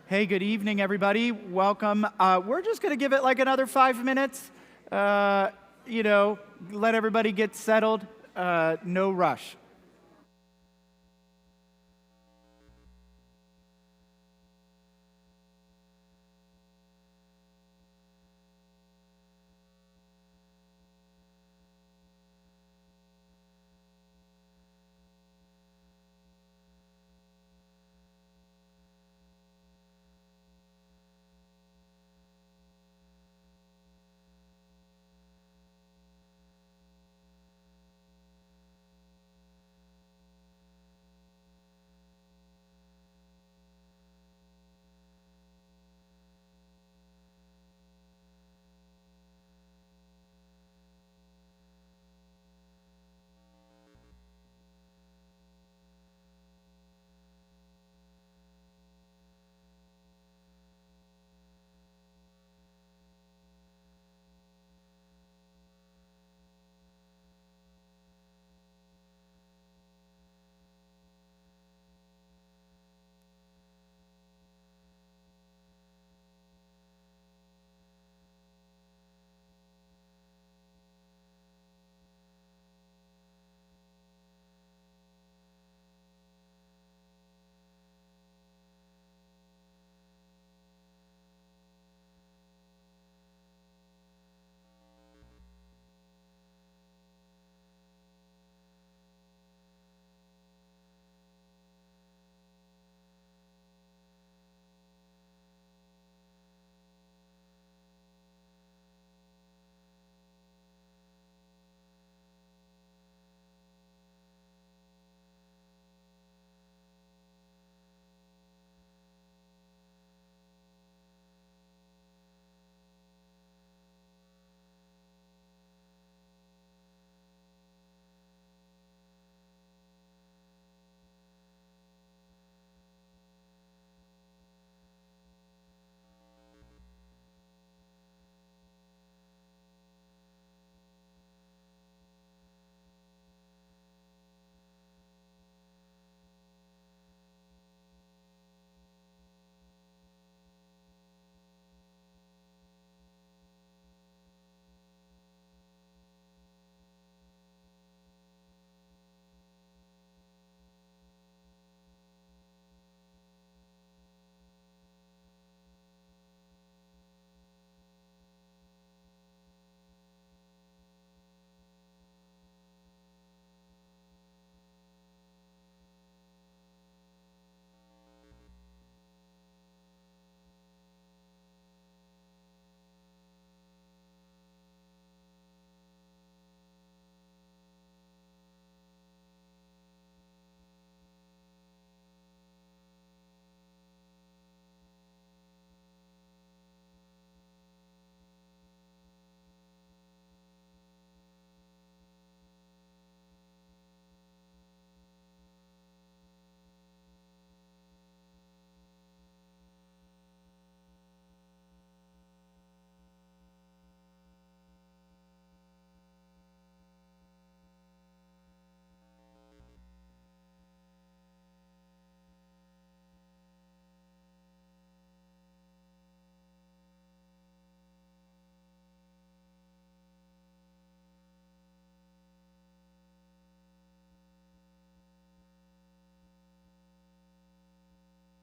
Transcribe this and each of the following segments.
Hey, good evening, everybody. Welcome. We're just going to give it like another 5 minutes. Let everybody get settled. No rush.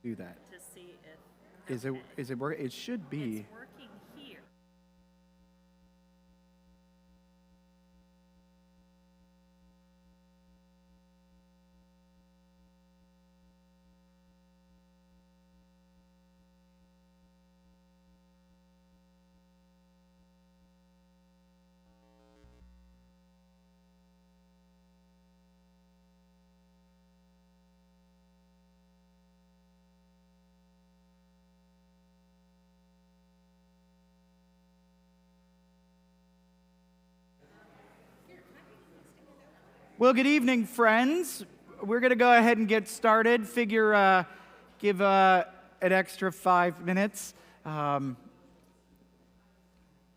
Do that. To see if Is it working? It should be. it's working here. Well, good evening, friends. We're going to go ahead and get started. Give an extra 5 minutes.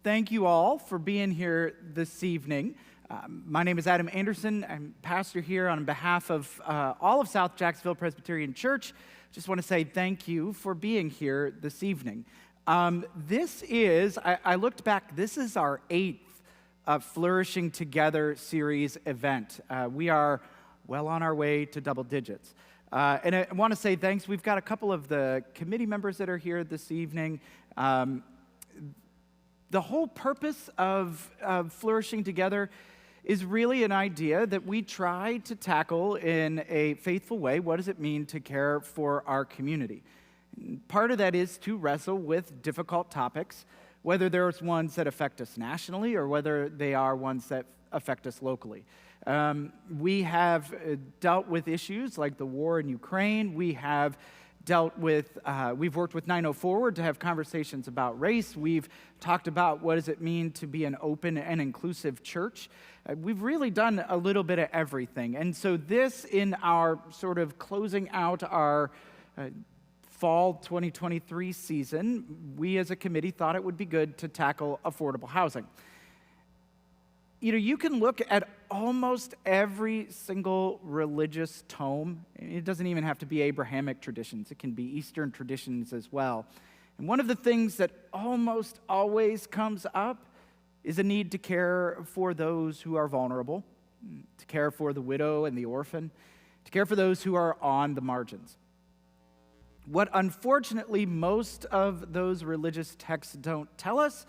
Thank you all for being here this evening. My name is Adam Anderson. I'm pastor here on behalf of all of South Jacksonville Presbyterian Church. just want to say thank you for being here this evening. This is, I looked back, this is our 8th Flourishing Together series event. We are well on our way to double digits. And I want to say thanks. We've got a couple of the committee members that are here this evening. The whole purpose of Flourishing Together is really an idea that we try to tackle in a faithful way. What does it mean to care for our community? Part of that is to wrestle with difficult topics, whether there's ones that affect us nationally or whether they are ones that affect us locally. We have dealt with issues like the war in Ukraine. We have we've worked with 90 Forward to have conversations about race. We've talked about what does it mean to be an open and inclusive church. We've really done a little bit of everything. And so this, in our sort of closing out our fall 2023 season, we as a committee thought it would be good to tackle affordable housing. You know, you can look at almost every single religious tome. It doesn't even have to be Abrahamic traditions. It can be Eastern traditions as well. And one of the things that almost always comes up is a need to care for those who are vulnerable, to care for the widow and the orphan, to care for those who are on the margins. What unfortunately most of those religious texts don't tell us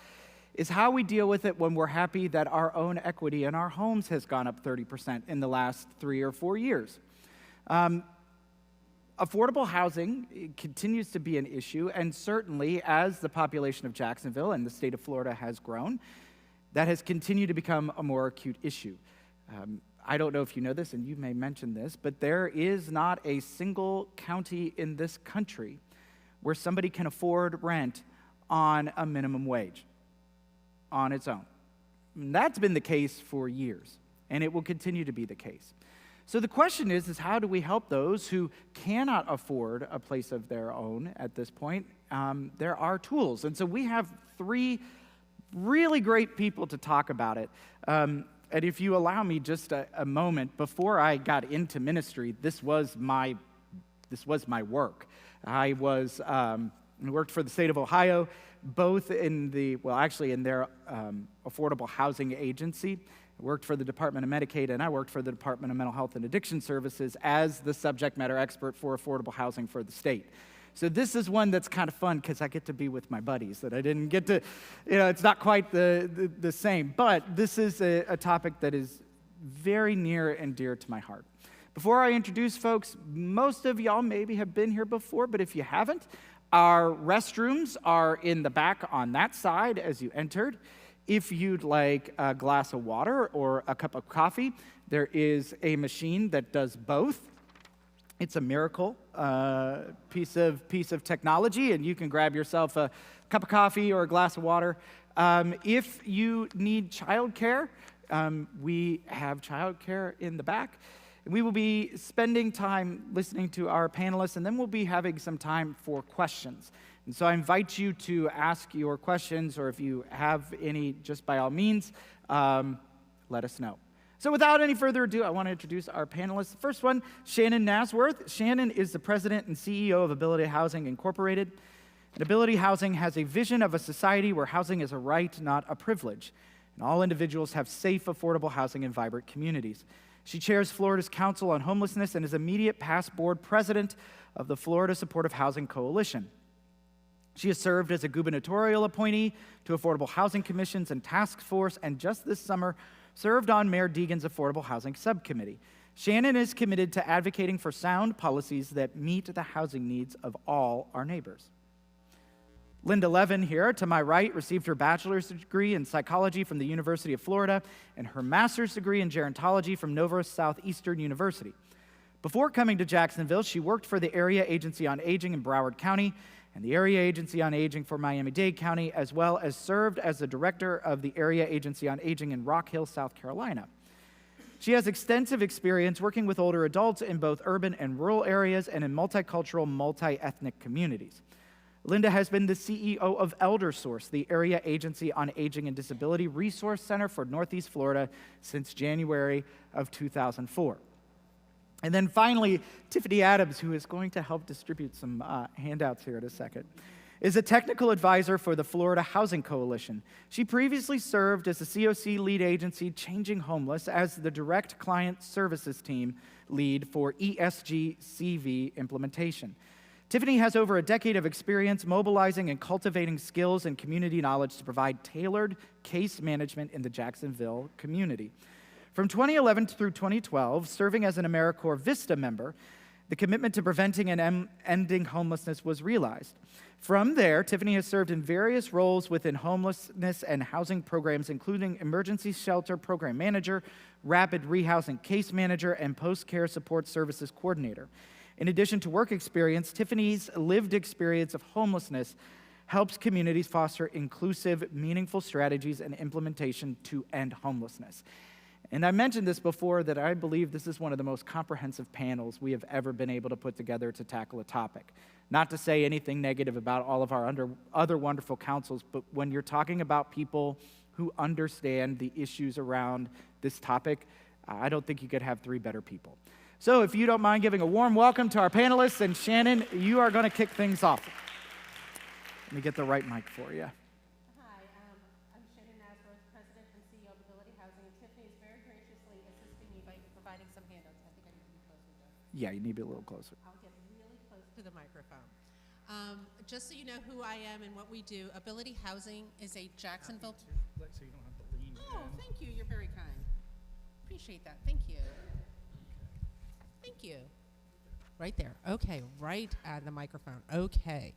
is how we deal with it when we're happy that our own equity in our homes has gone up 30% in the last 3 or 4 years. Affordable housing continues to be an issue, and certainly as the population of Jacksonville and the state of Florida has grown, that has continued to become a more acute issue. I don't know if you know this, and you may mention this, but there is not a single county in this country where somebody can afford rent on a minimum wage on its own. And that's been the case for years, and it will continue to be the case. So the question is how do we help those who cannot afford a place of their own at this point? There are tools, and so we have 3 really great people to talk about it. And if you allow me just a moment, before I got into ministry, this was my work. I worked for the state of Ohio, both in their affordable housing agency. I worked for the Department of Medicaid, and I worked for the Department of Mental Health and Addiction Services as the subject matter expert for affordable housing for the state. So this is one that's kind of fun because I get to be with my buddies that I didn't get to, it's not quite the same. But this is a topic that is very near and dear to my heart. Before I introduce folks, most of y'all maybe have been here before, but if you haven't, our restrooms are in the back on that side as you entered. If you'd like a glass of water or a cup of coffee, there is a machine that does both. It's a miracle piece of technology, and you can grab yourself a cup of coffee or a glass of water. If you need childcare, we have childcare in the back. We will be spending time listening to our panelists, and then we'll be having some time for questions. And so I invite you to ask your questions, or if you have any, just by all means, let us know. So without any further ado, I want to introduce our panelists. The first one, Shannon Nazworth. Shannon is the president and CEO of Ability Housing Incorporated. And Ability Housing has a vision of a society where housing is a right, not a privilege, and all individuals have safe, affordable housing in vibrant communities. She chairs Florida's Council on Homelessness and is immediate past board president of the Florida Supportive Housing Coalition. She has served as a gubernatorial appointee to affordable housing commissions and task force, and just this summer served on Mayor Deegan's affordable housing subcommittee. Shannon is committed to advocating for sound policies that meet the housing needs of all our neighbors. Linda Levin here, to my right, received her bachelor's degree in psychology from the University of Florida and her master's degree in gerontology from Nova Southeastern University. Before coming to Jacksonville, she worked for the Area Agency on Aging in Broward County and the Area Agency on Aging for Miami-Dade County, as well as served as the director of the Area Agency on Aging in Rock Hill, South Carolina. She has extensive experience working with older adults in both urban and rural areas and in multicultural, multi-ethnic communities. Linda has been the CEO of ElderSource, the Area Agency on Aging and Disability Resource Center for Northeast Florida since January of 2004. And then finally, Tiffany Adams, who is going to help distribute some handouts here in a second, is a technical advisor for the Florida Housing Coalition. She previously served as the COC lead agency Changing Homeless as the direct client services team lead for ESG CV implementation. Tiffany has over a decade of experience mobilizing and cultivating skills and community knowledge to provide tailored case management in the Jacksonville community. From 2011 through 2012, serving as an AmeriCorps Vista member, the commitment to preventing and ending homelessness was realized. From there, Tiffany has served in various roles within homelessness and housing programs, including emergency shelter program manager, rapid rehousing case manager, and post-care support services coordinator. In addition to work experience, Tiffany's lived experience of homelessness helps communities foster inclusive, meaningful strategies and implementation to end homelessness. And I mentioned this before, that I believe this is one of the most comprehensive panels we have ever been able to put together to tackle a topic. Not to say anything negative about all of our other wonderful councils, but when you're talking about people who understand the issues around this topic, I don't think you could have three better people. So if you don't mind giving a warm welcome to our panelists, and Shannon, you are going to kick things off. Let me get the right mic for you. Hi, I'm Shannon Nazworth, President and CEO of Ability Housing, and Tiffany is very graciously assisting me by providing some handouts. I think I need to be closer, Joe. Yeah, you need to be a little closer. I'll get really close to the microphone. Just so you know who I am and what we do, Ability Housing is a Jacksonville... So you don't have to lean Oh, thank you. You're very kind. Appreciate that. Thank you. Thank you. Right there. Okay, right at the microphone. Okay.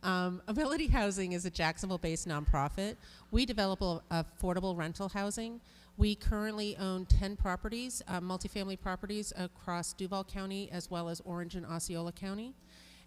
Ability Housing is a Jacksonville-based nonprofit. We develop affordable rental housing. We currently own 10 properties, multifamily properties across Duval County as well as Orange and Osceola County.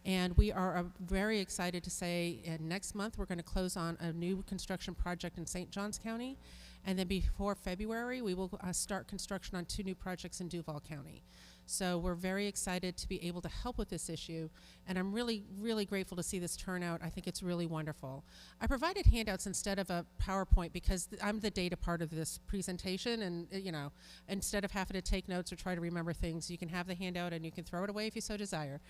And we are very excited to say next month we're going to close on a new construction project in St. Johns County. And then before February, we will start construction on 2 new projects in Duval County. So we're very excited to be able to help with this issue, and I'm really, really grateful to see this turnout. I think it's really wonderful. I provided handouts instead of a PowerPoint because I'm the data part of this presentation, and instead of having to take notes or try to remember things, you can have the handout and you can throw it away if you so desire.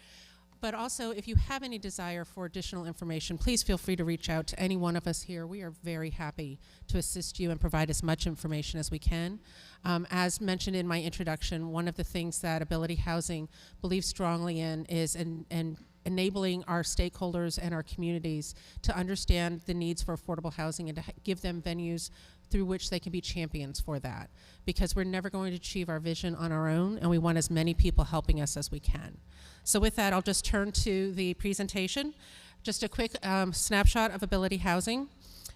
But also, if you have any desire for additional information, please feel free to reach out to any one of us here. We are very happy to assist you and provide as much information as we can. As mentioned in my introduction, one of the things that Ability Housing believes strongly in is enabling our stakeholders and our communities to understand the needs for affordable housing and to give them venues through which they can be champions for that. Because we're never going to achieve our vision on our own, and we want as many people helping us as we can. So with that, I'll just turn to the presentation. Just a quick snapshot of Ability Housing.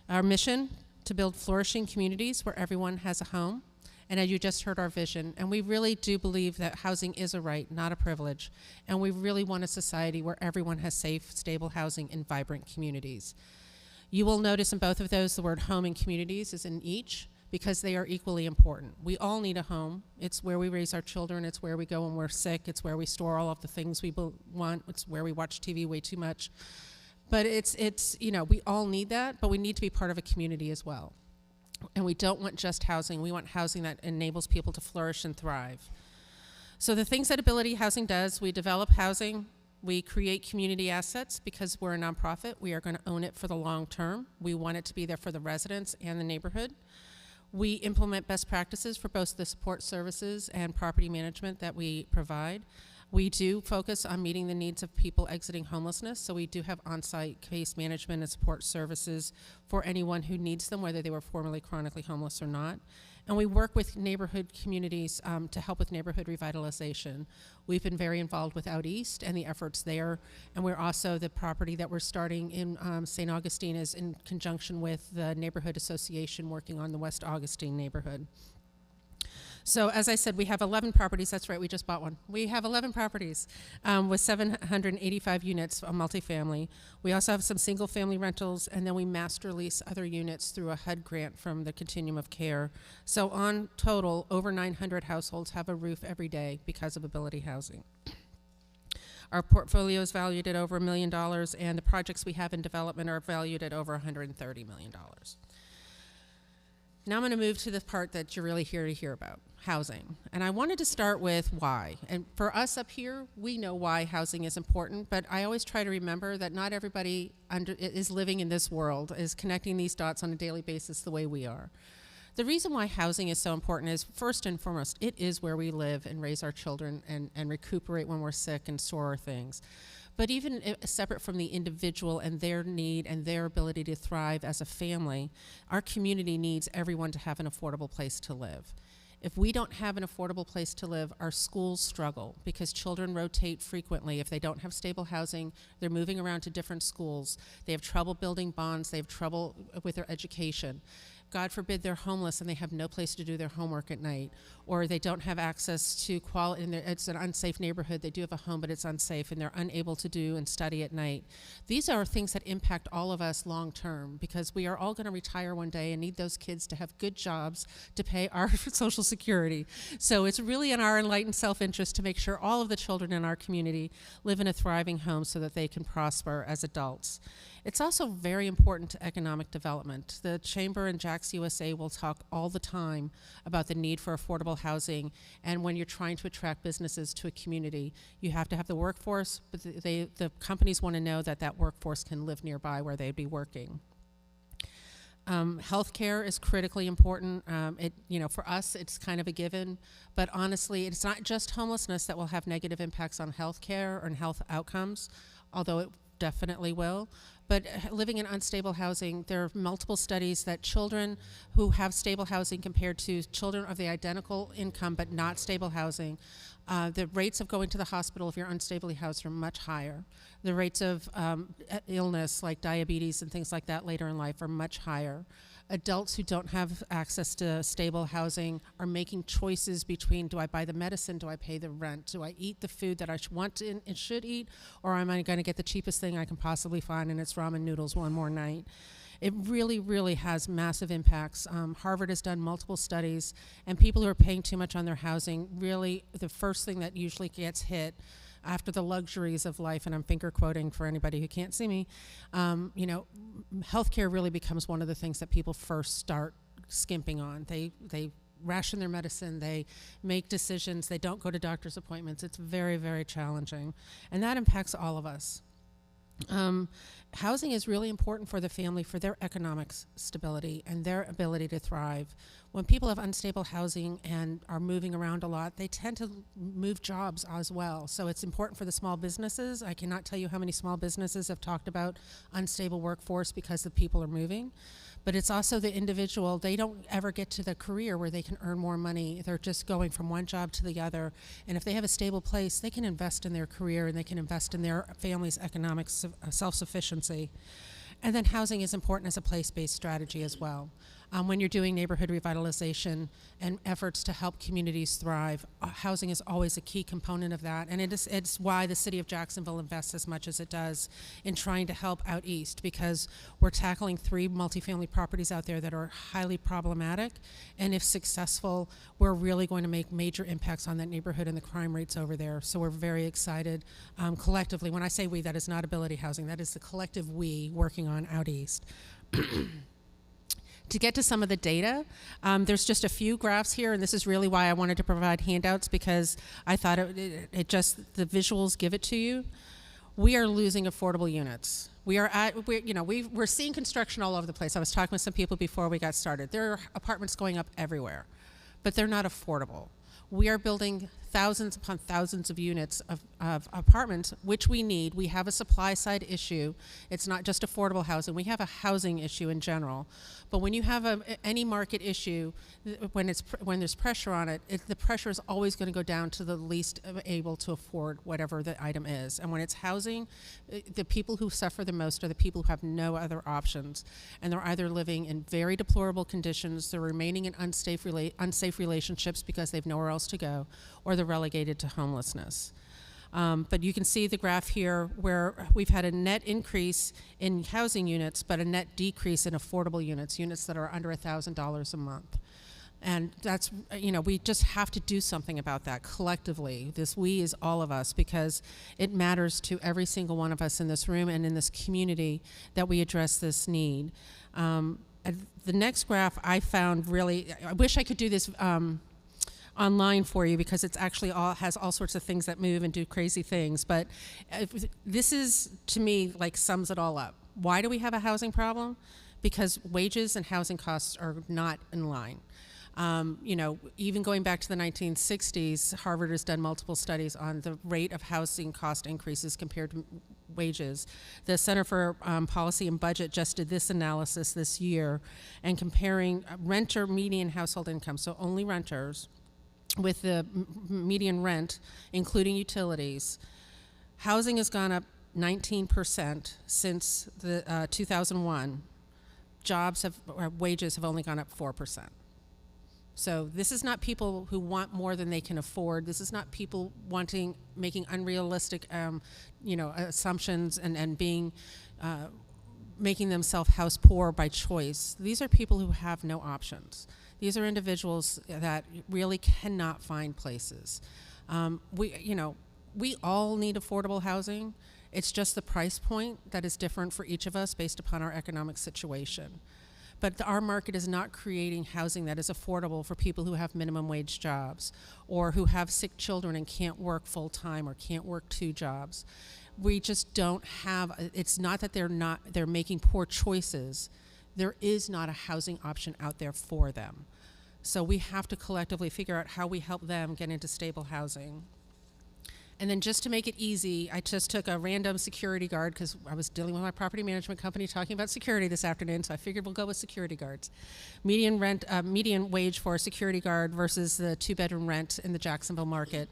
Our mission, to build flourishing communities where everyone has a home. And as you just heard, our vision. And we really do believe that housing is a right, not a privilege. And we really want a society where everyone has safe, stable housing in vibrant communities. You will notice in both of those the word home and communities is in each, because they are equally important. We all need a home. It's where we raise our children. It's where we go when we're sick. It's where we store all of the things we want. It's where we watch TV way too much. But we all need that, but we need to be part of a community as well. And we don't want just housing. We want housing that enables people to flourish and thrive. So the things that Ability Housing does, we develop housing. We create community assets because we're a nonprofit. We are going to own it for the long term. We want it to be there for the residents and the neighborhood. We implement best practices for both the support services and property management that we provide. We do focus on meeting the needs of people exiting homelessness, so we do have on-site case management and support services for anyone who needs them, whether they were formerly chronically homeless or not. And we work with neighborhood communities to help with neighborhood revitalization. We've been very involved with Out East and the efforts there, and we're also, the property that we're starting in St. Augustine is in conjunction with the Neighborhood Association working on the West Augustine neighborhood. So as I said, we have 11 properties. That's right, we just bought one. We have 11 properties with 785 units of multifamily. We also have some single family rentals, and then we master lease other units through a HUD grant from the Continuum of Care. So on total, over 900 households have a roof every day because of Ability Housing. Our portfolio is valued at over $1 million, and the projects we have in development are valued at over $130 million. Now I'm going to move to the part that you're really here to hear about, housing. And I wanted to start with why. And for us up here, we know why housing is important, but I always try to remember that not everybody is living in this world, is connecting these dots on a daily basis the way we are. The reason why housing is so important is, first and foremost, it is where we live and raise our children and recuperate when we're sick and store our things. But even separate from the individual and their need and their ability to thrive as a family, our community needs everyone to have an affordable place to live. If we don't have an affordable place to live, our schools struggle because children rotate frequently. If they don't have stable housing, they're moving around to different schools. They have trouble building bonds. They have trouble with their education. God forbid they're homeless and they have no place to do their homework at night, or they don't have access to quality, and it's an unsafe neighborhood. They do have a home, but it's unsafe, and they're unable to do and study at night. These are things that impact all of us long term, because we are all going to retire one day and need those kids to have good jobs to pay our Social Security. So it's really in our enlightened self-interest to make sure all of the children in our community live in a thriving home so that they can prosper as adults. It's also very important to economic development. The Chamber and Jax USA will talk all the time about the need for affordable housing, and when you're trying to attract businesses to a community, you have to have the workforce, but the companies want to know that that workforce can live nearby where they'd be working. Healthcare is critically important. For us, it's kind of a given, but honestly, it's not just homelessness that will have negative impacts on healthcare and health outcomes, although it definitely will. But living in unstable housing, there are multiple studies that children who have stable housing compared to children of the identical income but not stable housing, the rates of going to the hospital if you're unstably housed are much higher. The rates of illness like diabetes and things like that later in life are much higher. Adults who don't have access to stable housing are making choices between, do I buy the medicine, do I pay the rent, do I eat the food that I want to and should eat, or am I going to get the cheapest thing I can possibly find and it's ramen noodles one more night? It really, really has massive impacts. Harvard has done multiple studies, and people who are paying too much on their housing, really the first thing that usually gets hit after the luxuries of life, and I'm finger quoting for anybody who can't see me, healthcare really becomes one of the things that people first start skimping on. They ration their medicine, they make decisions, they don't go to doctor's appointments. It's very, very challenging, and that impacts all of us. Housing is really important for the family, for their economic stability and their ability to thrive. When people have unstable housing and are moving around a lot, they tend to move jobs as well. So it's important for the small businesses. I cannot tell you how many small businesses have talked about unstable workforce because the people are moving. But it's also the individual. They don't ever get to the career where they can earn more money. They're just going from one job to the other. And if they have a stable place, they can invest in their career and they can invest in their family's economic self-sufficiency. And then housing is important as a place-based strategy as well. When you're doing neighborhood revitalization and efforts to help communities thrive, housing is always a key component of that. And it's why the city of Jacksonville invests as much as it does in trying to help out east, because we're tackling 3 multifamily properties out there that are highly problematic. And if successful, we're really going to make major impacts on that neighborhood and the crime rates over there. So we're very excited collectively. When I say we, that is not Ability Housing. That is the collective we working on out east. To get to some of the data, there's just a few graphs here, and this is really why I wanted to provide handouts, because I thought the visuals give it to you. We are losing affordable units. We're seeing construction all over the place. I was talking with some people before we got started. There are apartments going up everywhere, but they're not affordable. We are building thousands upon thousands of units of apartments, which we need. We have a supply side issue. It's not just affordable housing. We have a housing issue in general. But when you have any market issue, when there's pressure on it, the pressure is always going to go down to the least able to afford whatever the item is. And when it's housing, the people who suffer the most are the people who have no other options. And they're either living in very deplorable conditions, they're remaining in unsafe relationships because they have nowhere else to go, or they're relegated to homelessness. But you can see the graph here where we've had a net increase in housing units, but a net decrease in affordable units that are under $1,000 a month. And that's, we just have to do something about that collectively. This we is all of us, because it matters to every single one of us in this room and in this community that we address this need. The next graph I found really, I wish I could do this online for you because it's actually has all sorts of things that move and do crazy things. But this is, to me, like sums it all up. Why do we have a housing problem? Because wages and housing costs are not in line. Even going back to the 1960s, Harvard has done multiple studies on the rate of housing cost increases compared to wages. The Center for Policy and Budget just did this analysis this year and comparing renter median household income, so only renters, with the median rent, including utilities. Housing has gone up 19% since the 2001. Wages have only gone up 4%. So this is not people who want more than they can afford. This is not people making unrealistic, assumptions and making themselves house poor by choice. These are people who have no options. These are individuals that really cannot find places. We all need affordable housing. It's just the price point that is different for each of us based upon our economic situation. But our market is not creating housing that is affordable for people who have minimum wage jobs or who have sick children and can't work full time or can't work 2 jobs. We just don't have, it's not that they're making poor choices. There is not a housing option out there for them. So we have to collectively figure out how we help them get into stable housing. And then just to make it easy, I just took a random security guard because I was dealing with my property management company talking about security this afternoon, so I figured we'll go with security guards. Median wage for a security guard versus the 2-bedroom rent in the Jacksonville market.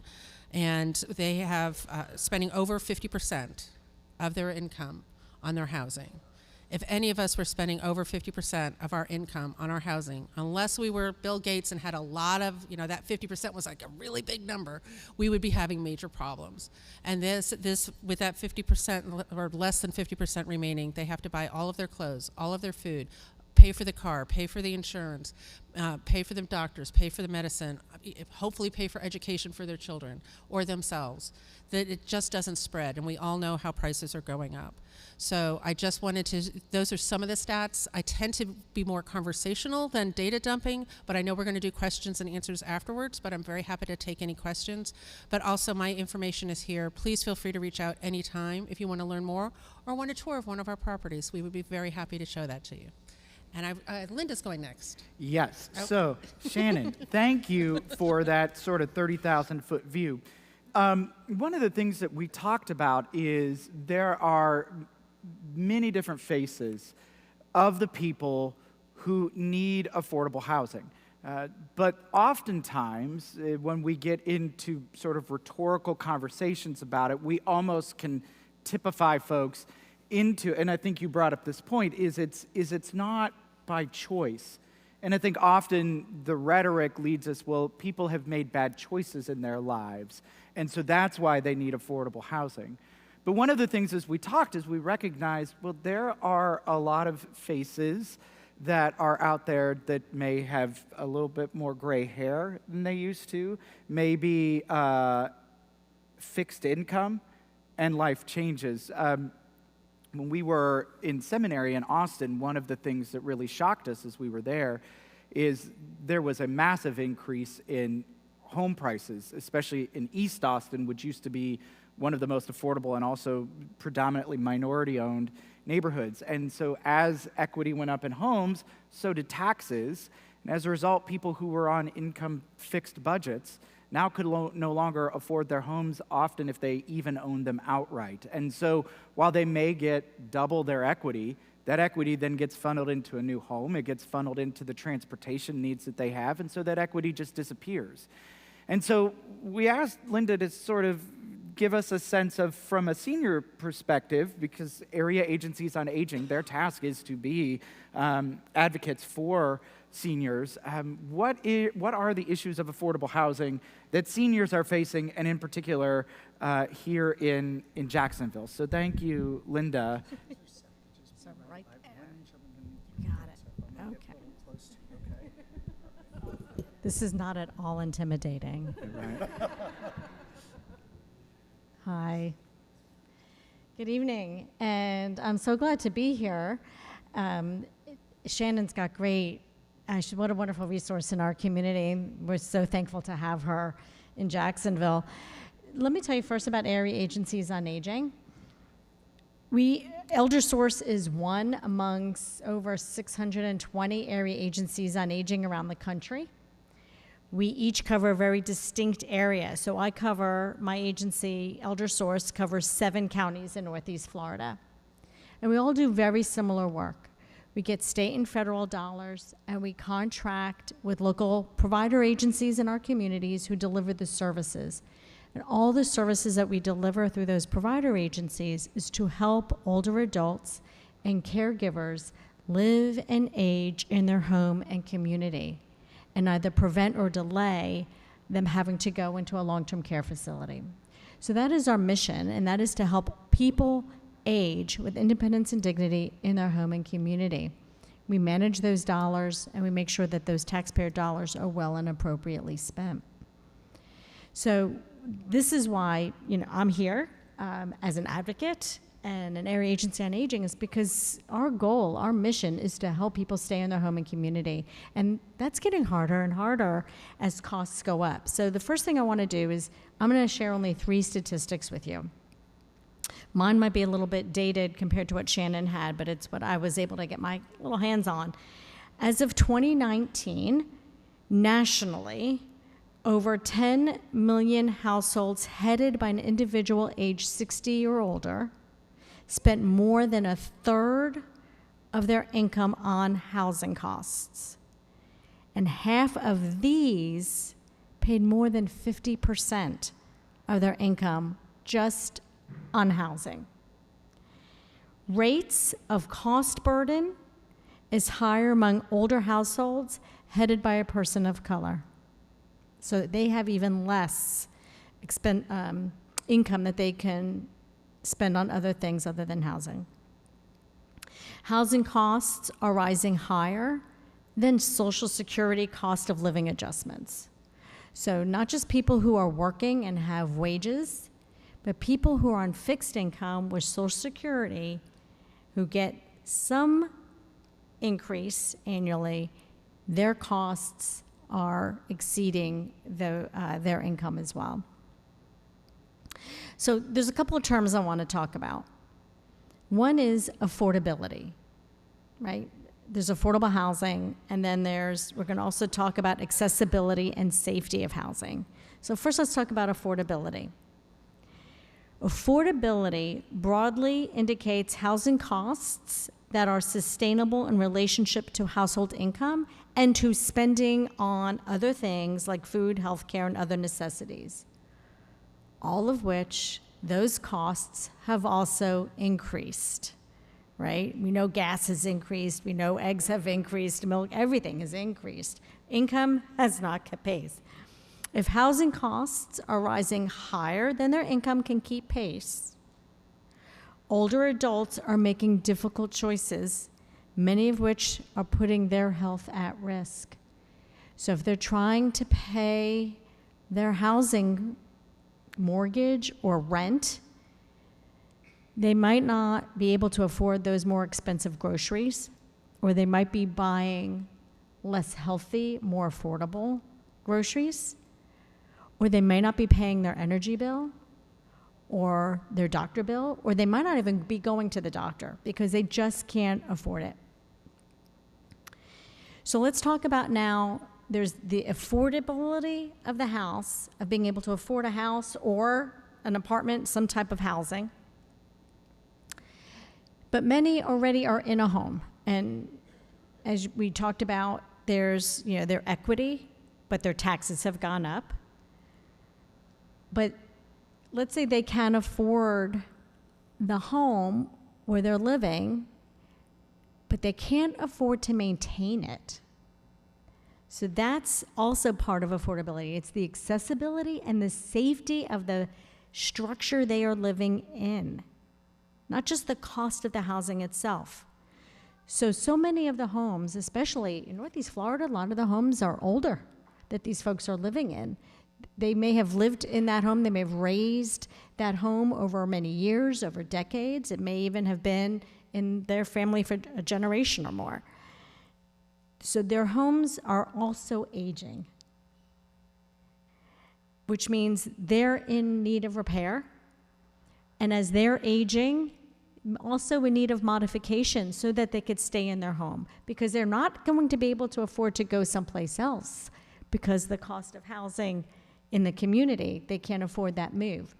And they have spending over 50% of their income on their housing. If any of us were spending over 50% of our income on our housing, unless we were Bill Gates and had a lot of, that 50% was like a really big number, we would be having major problems. And this with that 50% or less than 50% remaining, they have to buy all of their clothes, all of their food, pay for the car, pay for the insurance, pay for the doctors, pay for the medicine, hopefully pay for education for their children or themselves. That it just doesn't spread, and we all know how prices are going up. So I just wanted to, those are some of the stats. I tend to be more conversational than data dumping, but I know we're going to do questions and answers afterwards, but I'm very happy to take any questions. But also my information is here. Please feel free to reach out anytime if you want to learn more or want a tour of one of our properties. We would be very happy to show that to you. And Linda's going next. Yes. Oh. So, Shannon, thank you for that sort of 30,000-foot view. One of the things that we talked about is there are many different faces of the people who need affordable housing. But oftentimes, when we get into sort of rhetorical conversations about it, we almost can typify folks into, and I think you brought up this point, is it's not by choice. And I think often the rhetoric leads us, well, people have made bad choices in their lives, and so that's why they need affordable housing. But one of the things as we talked is we recognized, well, there are a lot of faces that are out there that may have a little bit more gray hair than they used to, maybe fixed income, and life changes. When we were in seminary in Austin, one of the things that really shocked us as we were there is there was a massive increase in home prices, especially in East Austin, which used to be one of the most affordable and also predominantly minority-owned neighborhoods. And so as equity went up in homes, so did taxes. And as a result, people who were on income fixed budgets now could no longer afford their homes, often if they even owned them outright. And so while they may get double their equity, that equity then gets funneled into a new home. It gets funneled into the transportation needs that they have, and so that equity just disappears. And so we asked Linda to sort of give us a sense of, from a senior perspective, because area agencies on aging, their task is to be advocates for seniors. What are the issues of affordable housing that seniors are facing, and in particular here in Jacksonville? So thank you, Linda. So right there. You got it. Okay. This is not at all intimidating. Right. Hi. Good evening, and I'm so glad to be here. Shannon's got great, what a wonderful resource in our community. We're so thankful to have her in Jacksonville. Let me tell you first about area agencies on aging. ElderSource is one amongst over 620 area agencies on aging around the country. We each cover a very distinct area. So my agency, ElderSource, covers 7 counties in Northeast Florida. And we all do very similar work. We get state and federal dollars, and we contract with local provider agencies in our communities who deliver the services. And all the services that we deliver through those provider agencies is to help older adults and caregivers live and age in their home and community, and either prevent or delay them having to go into a long-term care facility. So that is our mission, and that is to help people age with independence and dignity in their home and community. We manage those dollars, and we make sure that those taxpayer dollars are well and appropriately spent. So this is why, I'm here as an advocate and an area agency on aging, is because our goal, our mission is to help people stay in their home and community. And that's getting harder and harder as costs go up. So the first thing I want to do is I'm going to share only 3 statistics with you. Mine might be a little bit dated compared to what Shannon had, but it's what I was able to get my little hands on. As of 2019, nationally, over 10 million households headed by an individual age 60 or older spent more than a third of their income on housing costs. And half of these paid more than 50% of their income just on housing. Rates of cost burden is higher among older households headed by a person of color. So they have even less income that they can spend on other things other than housing. Housing costs are rising higher than Social Security cost of living adjustments. So not just people who are working and have wages, but people who are on fixed income with Social Security who get some increase annually, their costs are exceeding their income as well. So there's a couple of terms I want to talk about. One is affordability, right? There's affordable housing, and then we're going to also talk about accessibility and safety of housing. So first let's talk about affordability. Affordability broadly indicates housing costs that are sustainable in relationship to household income and to spending on other things like food, healthcare, and other necessities, all of which those costs have also increased, right? We know gas has increased, we know eggs have increased, milk, everything has increased. Income has not kept pace. If housing costs are rising higher than their income can keep pace, older adults are making difficult choices, many of which are putting their health at risk. So if they're trying to pay their housing mortgage or rent, they might not be able to afford those more expensive groceries, or they might be buying less healthy, more affordable groceries, or they may not be paying their energy bill or their doctor bill, or they might not even be going to the doctor because they just can't afford it. So let's talk about now, there's the affordability of the house, of being able to afford a house or an apartment, some type of housing. But many already are in a home. And as we talked about, there's their equity, but their taxes have gone up. But let's say they can't afford the home where they're living, but they can't afford to maintain it. So that's also part of affordability. It's the accessibility and the safety of the structure they are living in, not just the cost of the housing itself. So many of the homes, especially in Northeast Florida, a lot of the homes are older that these folks are living in. They may have lived in that home, they may have raised that home over many years, over decades. It may even have been in their family for a generation or more. So their homes are also aging, which means they're in need of repair. And as they're aging, also in need of modification so that they could stay in their home, because they're not going to be able to afford to go someplace else because the cost of housing in the community, they can't afford that move.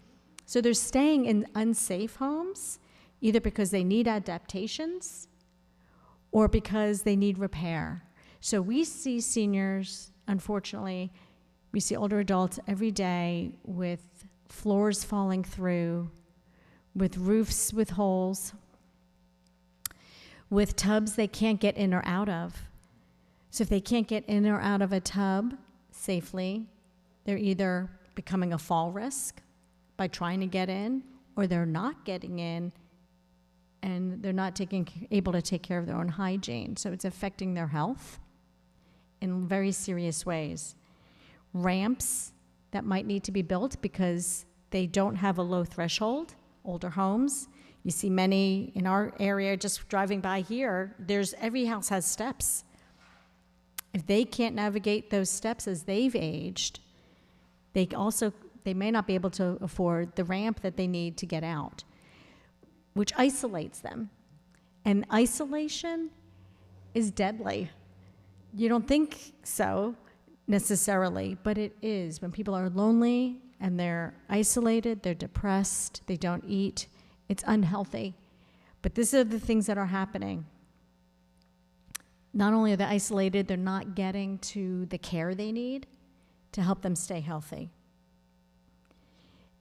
So they're staying in unsafe homes, either because they need adaptations or because they need repair. So we see seniors, unfortunately, we see older adults every day with floors falling through, with roofs with holes, with tubs they can't get in or out of. So if they can't get in or out of a tub safely, they're either becoming a fall risk by trying to get in, or they're not getting in and they're not able to take care of their own hygiene. So it's affecting their health in very serious ways. Ramps that might need to be built because they don't have a low threshold. Older homes, you see many in our area, just driving by here, every house has steps. If they can't navigate those steps as they've aged, they may not be able to afford the ramp that they need to get out, which isolates them. And isolation is deadly. You don't think so necessarily, but it is. When people are lonely and they're isolated, they're depressed, they don't eat, it's unhealthy. But these are the things that are happening. Not only are they isolated, they're not getting to the care they need to help them stay healthy.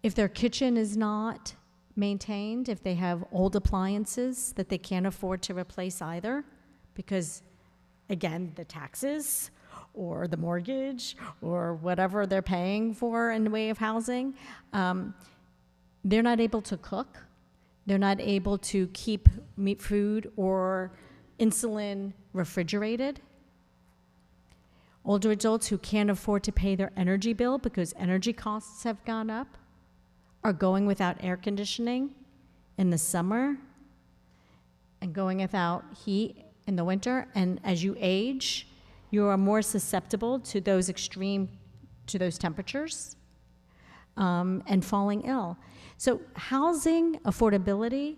If their kitchen is not maintained, if they have old appliances that they can't afford to replace either, because, again, the taxes or the mortgage or whatever they're paying for in the way of housing, they're not able to cook. They're not able to keep meat food or insulin refrigerated. Older adults who can't afford to pay their energy bill because energy costs have gone up are going without air conditioning in the summer and going without heat in the winter. And as you age, you are more susceptible to those temperatures and falling ill. So housing affordability,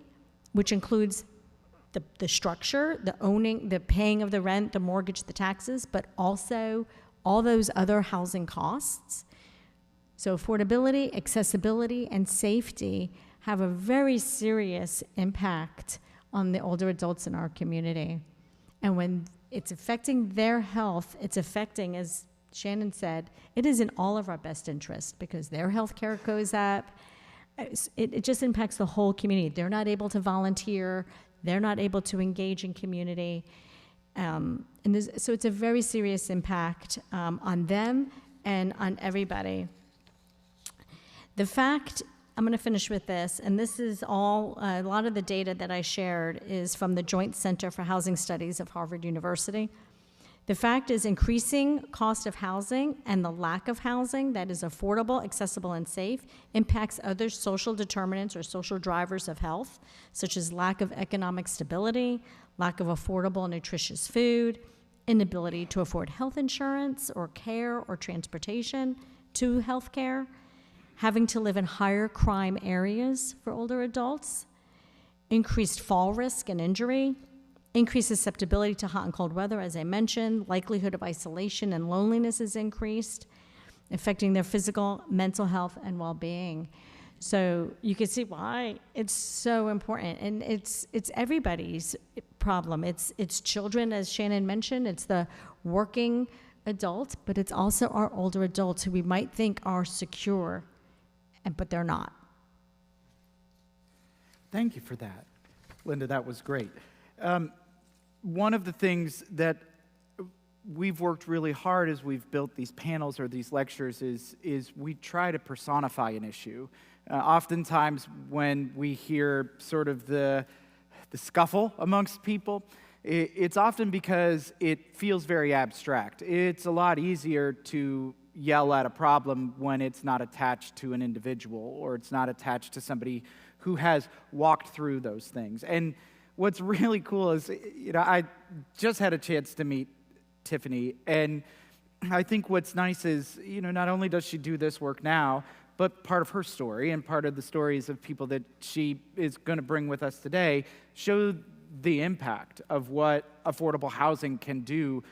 which includes the structure, the owning, the paying of the rent, the mortgage, the taxes, but also all those other housing costs. So affordability, accessibility, and safety have a very serious impact on the older adults in our community. And when it's affecting their health, it's affecting, as Shannon said, it is in all of our best interest because their health care goes up. It just impacts the whole community. They're not able to volunteer. They're not able to engage in community. So it's a very serious impact on them and on everybody. The fact, I'm going to finish with this, and this is all, a lot of the data that I shared is from the Joint Center for Housing Studies of Harvard University. The fact is increasing cost of housing and the lack of housing that is affordable, accessible, and safe impacts other social determinants or social drivers of health, such as lack of economic stability, lack of affordable and nutritious food, inability to afford health insurance or care or transportation to health care, having to live in higher crime areas for older adults, increased fall risk and injury, increased susceptibility to hot and cold weather, as I mentioned, likelihood of isolation and loneliness is increased, affecting their physical, mental health, and well-being. So you can see why it's so important, and it's everybody's problem. It's children, as Shannon mentioned, it's the working adult, but it's also our older adults who we might think are secure, but they're not. Thank you for that, Linda. That was great. One of the things that we've worked really hard as we've built these panels or these lectures is we try to personify an issue. Oftentimes when we hear sort of the scuffle amongst people, it's often because it feels very abstract. It's a lot easier to yell at a problem when it's not attached to an individual or it's not attached to somebody who has walked through those things. And what's really cool is, I just had a chance to meet Tiffany. And I think what's nice is, not only does she do this work now, but part of her story and part of the stories of people that she is going to bring with us today show the impact of what affordable housing can do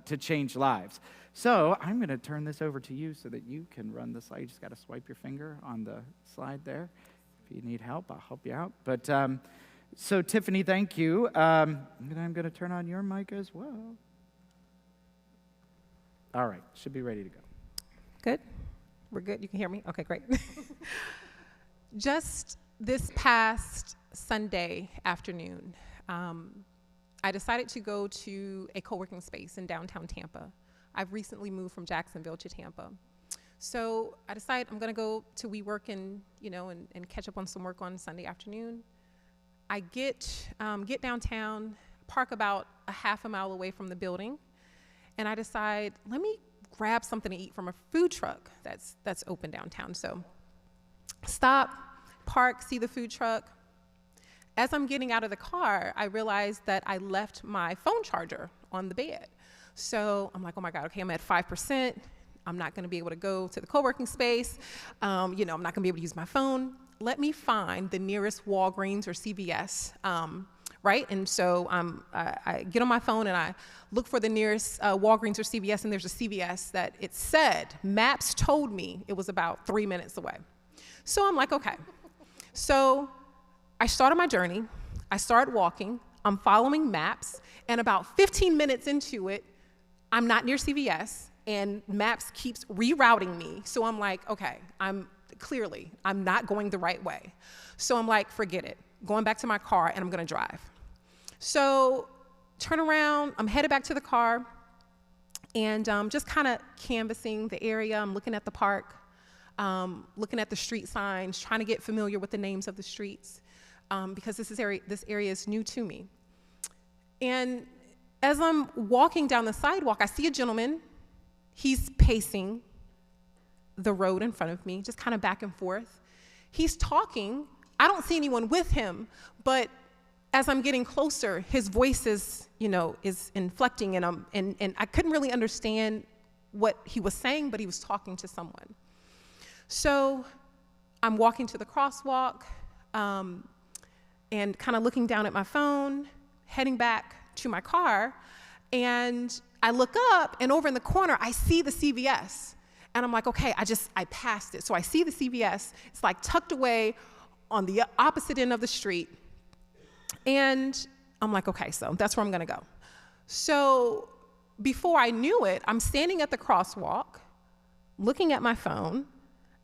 to change lives. So I'm going to turn this over to you so that you can run the slide. You just got to swipe your finger on the slide there. If you need help, I'll help you out. But so Tiffany, thank you. And I'm going to turn on your mic as well. All right, should be ready to go. Good? We're good? You can hear me? Okay, great. Just this past Sunday afternoon, I decided to go to a co-working space in downtown Tampa. I've recently moved from Jacksonville to Tampa. So I decided I'm gonna go to WeWork and, and catch up on some work on Sunday afternoon. I get downtown, park about a half a mile away from the building, and I decide, let me grab something to eat from a food truck that's open downtown. So stop, park, see the food truck. As I'm getting out of the car, I realized that I left my phone charger on the bed. So I'm like, oh my God, okay, I'm at 5%. I'm not gonna be able to go to the co-working space. I'm not gonna be able to use my phone. Let me find the nearest Walgreens or CVS, right? And so I get on my phone and I look for the nearest Walgreens or CVS, and there's a CVS that it said, Maps told me it was about 3 minutes away. So I'm like, okay. So I started my journey. I started walking. I'm following Maps, and about 15 minutes into it, I'm not near CVS, and Maps keeps rerouting me. So I'm like, okay, I'm not going the right way. So I'm like, forget it. Going back to my car, and I'm gonna drive. So turn around, I'm headed back to the car, and just kind of canvassing the area. I'm looking at the park, looking at the street signs, trying to get familiar with the names of the streets, because this area is new to me. And as I'm walking down the sidewalk, I see a gentleman. He's pacing the road in front of me, just kind of back and forth. He's talking. I don't see anyone with him, but as I'm getting closer, his voice is inflecting, and I couldn't really understand what he was saying, but he was talking to someone. So I'm walking to the crosswalk, and kind of looking down at my phone, heading back to my car, and I look up, and over in the corner, I see the CVS. And I'm like, okay, I passed it. So I see the CVS. It's like tucked away on the opposite end of the street. And I'm like, okay, so that's where I'm gonna go. So before I knew it, I'm standing at the crosswalk, looking at my phone,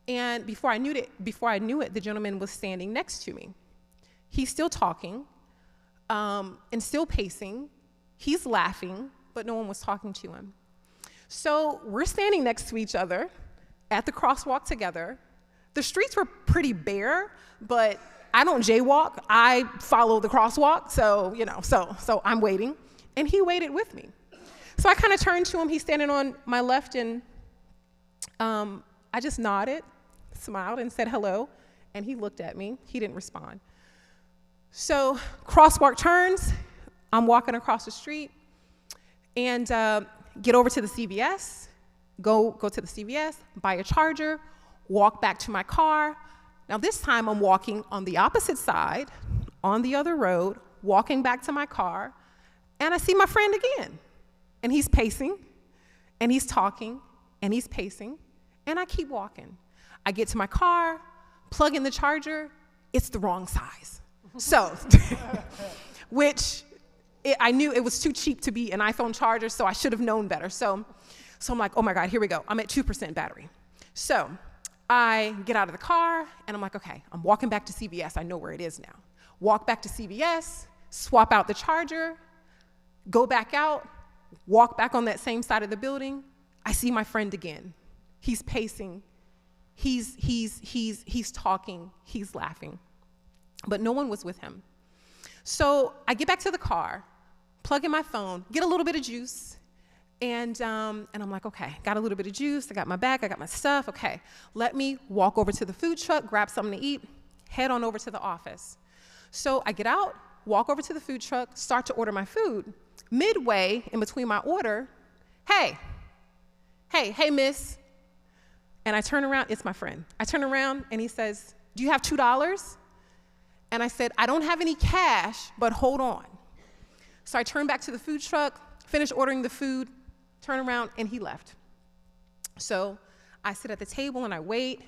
and before I knew it, the gentleman was standing next to me. He's still talking, and still pacing. He's laughing, but no one was talking to him. So we're standing next to each other at the crosswalk together. The streets were pretty bare, but I don't jaywalk. I follow the crosswalk, so I'm waiting, and he waited with me. So I kind of turned to him. He's standing on my left, and I just nodded, smiled, and said hello, and he looked at me. He didn't respond. So crosswalk turns. I'm walking across the street, and get over to the CVS, go to the CVS, buy a charger, walk back to my car. Now this time I'm walking on the opposite side, on the other road, walking back to my car, and I see my friend again. And he's pacing, and he's talking, and he's pacing, and I keep walking. I get to my car, plug in the charger, it's the wrong size. So, I knew it was too cheap to be an iPhone charger, so I should have known better. So I'm like, oh my God, here we go. I'm at 2% battery. So I get out of the car, and I'm like, okay, I'm walking back to CVS. I know where it is now. Walk back to CVS, swap out the charger, go back out, walk back on that same side of the building. I see my friend again. He's pacing. He's talking. He's laughing. But no one was with him. So I get back to the car, plug in my phone, get a little bit of juice, and I'm like, okay, got a little bit of juice, I got my bag, I got my stuff, okay. Let me walk over to the food truck, grab something to eat, head on over to the office. So I get out, walk over to the food truck, start to order my food. Midway in between my order, hey, miss. And I turn around, it's my friend. I turn around and he says, do you have $2? And I said, I don't have any cash, but hold on. So I turned back to the food truck, finished ordering the food, turn around, and he left. So I sit at the table and I wait.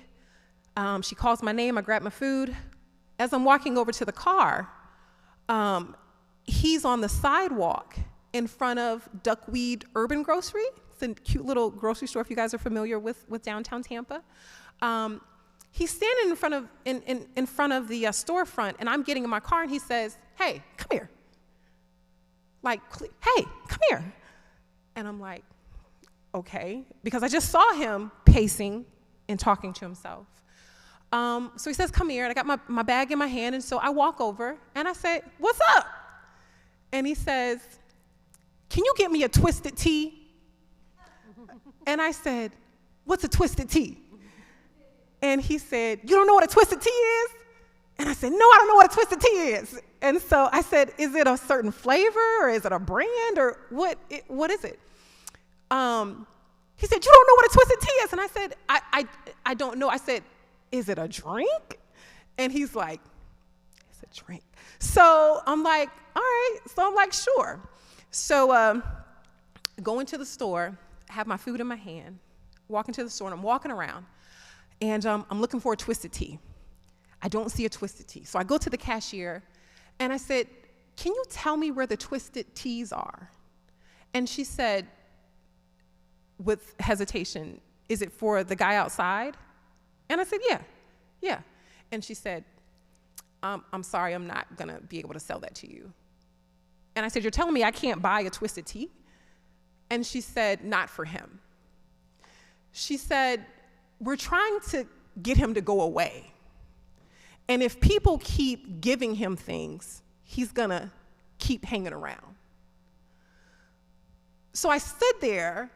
She calls my name, I grab my food. As I'm walking over to the car, he's on the sidewalk in front of Duckweed Urban Grocery. It's a cute little grocery store if you guys are familiar with downtown Tampa. He's standing in front of the storefront, and I'm getting in my car, and he says, hey, come here. Like, hey, come here. And I'm like, okay, because I just saw him pacing and talking to himself. So he says, come here, and I got my bag in my hand, and so I walk over, and I say, what's up? And he says, can you get me a twisted tea? And I said, what's a twisted tea? And he said, you don't know what a twisted tea is? And I said, no, I don't know what a twisted tea is. And so I said, is it a certain flavor, or is it a brand, or what is it? He said, you don't know what a twisted tea is? And I said, I don't know. I said, is it a drink? And he's like, it's a drink. So I'm like, all right. So I'm like, sure. So go into the store, have my food in my hand, walk into the store, and I'm walking around, and I'm looking for a twisted tea. I don't see a twisted tea. So I go to the cashier, and I said, can you tell me where the twisted teas are? And she said, with hesitation, is it for the guy outside? And I said, yeah. And she said, I'm sorry, I'm not gonna be able to sell that to you. And I said, you're telling me I can't buy a twisted tea? And she said, not for him. She said, we're trying to get him to go away. And if people keep giving him things, he's gonna keep hanging around. So I stood there,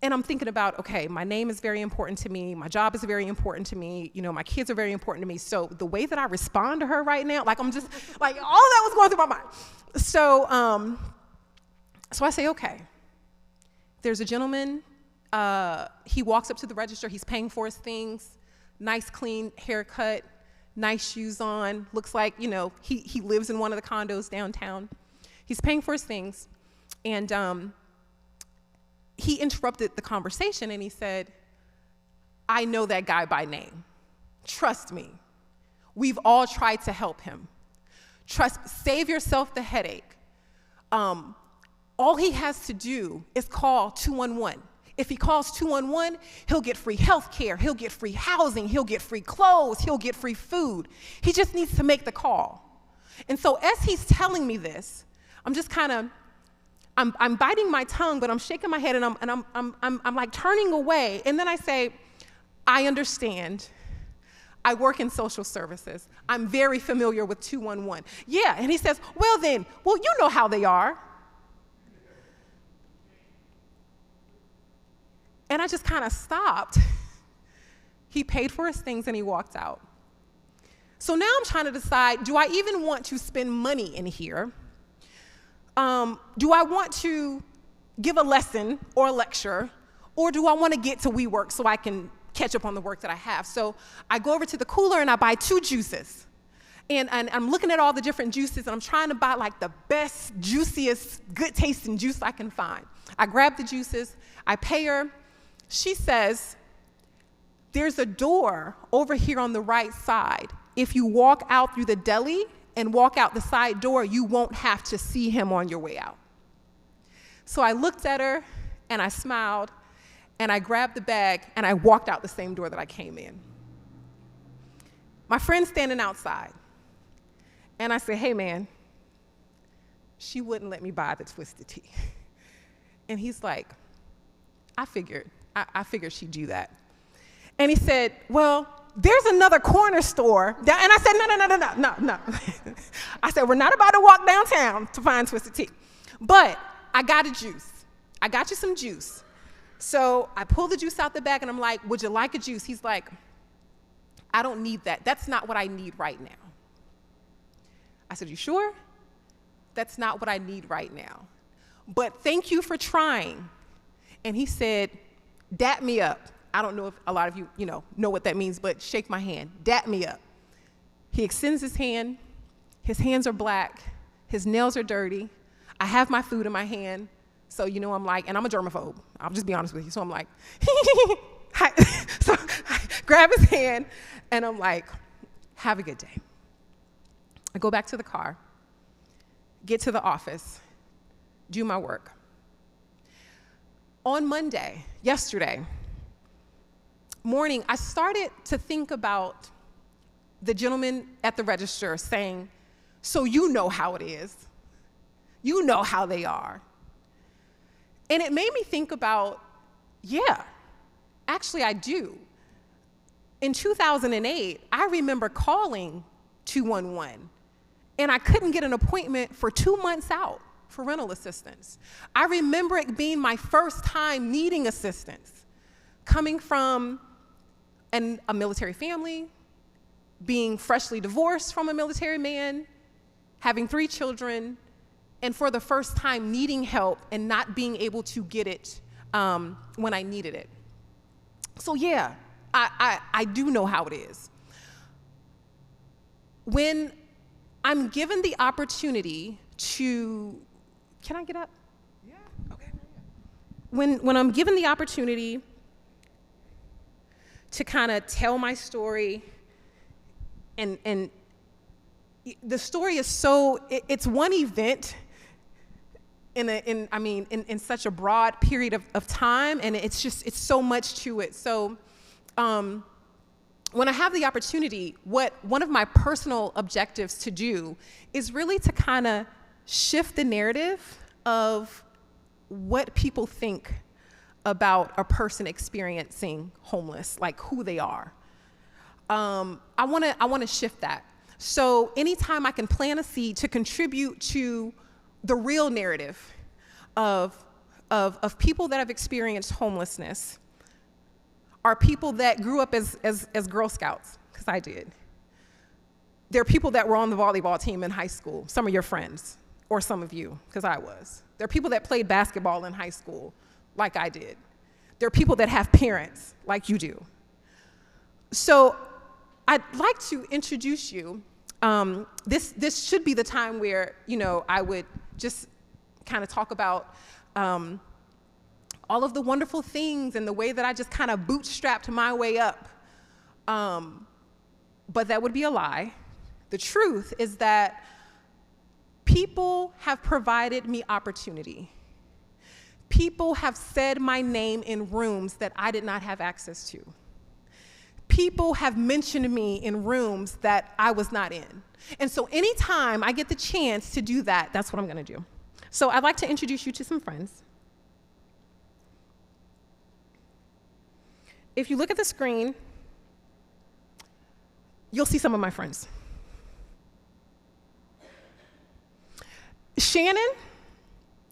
and I'm thinking about, okay, my name is very important to me, my job is very important to me, my kids are very important to me, so the way that I respond to her right now, like I'm just, like all of that was going through my mind. So, so I say, okay, there's a gentleman, he walks up to the register, he's paying for his things, nice clean haircut, nice shoes on, looks like, he lives in one of the condos downtown. He's paying for his things, and he interrupted the conversation and he said, I know that guy by name. Trust me. We've all tried to help him. Save yourself the headache. All he has to do is call 211. If he calls 211, he'll get free health care, he'll get free housing, he'll get free clothes, he'll get free food. He just needs to make the call. And so as he's telling me this, I'm just kind of, I'm biting my tongue, but I'm shaking my head, and I'm like turning away. And then I say, I understand. I work in social services. I'm very familiar with 211. Yeah, and he says, well, you know how they are. And I just kind of stopped. He paid for his things and he walked out. So now I'm trying to decide, do I even want to spend money in here? Do I want to give a lesson or a lecture, or do I want to get to WeWork so I can catch up on the work that I have? So I go over to the cooler and I buy 2 juices. And I'm looking at all the different juices, and I'm trying to buy like the best, juiciest, good tasting juice I can find. I grab the juices, I pay her. She says, there's a door over here on the right side. If you walk out through the deli and walk out the side door, you won't have to see him on your way out. So I looked at her and I smiled and I grabbed the bag and I walked out the same door that I came in. My friend's standing outside and I said, hey man, she wouldn't let me buy the twisted tea. And he's like, I figured she'd do that. And he said, well, there's another corner store. And I said, no. I said, we're not about to walk downtown to find twisted tea. But I got a juice. I got you some juice. So I pulled the juice out the bag, and I'm like, would you like a juice? He's like, I don't need that. That's not what I need right now. I said, you sure? That's not what I need right now. But thank you for trying. And he said, dap me up. I don't know if a lot of you, know what that means, but shake my hand, dap me up. He extends his hand. His hands are black. His nails are dirty. I have my food in my hand. So, I'm like, and I'm a germaphobe. I'll just be honest with you. So I'm like, so I grab his hand and I'm like, have a good day. I go back to the car, get to the office, do my work. On Monday, yesterday morning, I started to think about the gentleman at the register saying, so you know how it is. You know how they are. And it made me think about, yeah, actually I do. In 2008, I remember calling 211, and I couldn't get an appointment for 2 months out for rental assistance. I remember it being my first time needing assistance, coming from a military family, being freshly divorced from a military man, having 3 children, and for the first time needing help and not being able to get it when I needed it. So yeah, I do know how it is. When I'm given the opportunity to, can I get up? Yeah. Okay. When I'm given the opportunity to kind of tell my story, and the story is so, it's one event in such a broad period of time, and it's so much to it. So when I have the opportunity, one of my personal objectives to do is really to kind of shift the narrative of what people think about a person experiencing homeless, like who they are. I want to shift that. So anytime I can plant a seed to contribute to the real narrative of people that have experienced homelessness, are people that grew up as Girl Scouts, because I did. There are people that were on the volleyball team in high school, some of your friends, or some of you, because I was. There are people that played basketball in high school, like I did. There are people that have parents, like you do. So I'd like to introduce you. This should be the time where, I would just kind of talk about all of the wonderful things and the way that I just kind of bootstrapped my way up. But that would be a lie. The truth is that people have provided me opportunity. People have said my name in rooms that I did not have access to. People have mentioned me in rooms that I was not in. And so anytime I get the chance to do that, that's what I'm going to do. So I'd like to introduce you to some friends. If you look at the screen, you'll see some of my friends. Shannon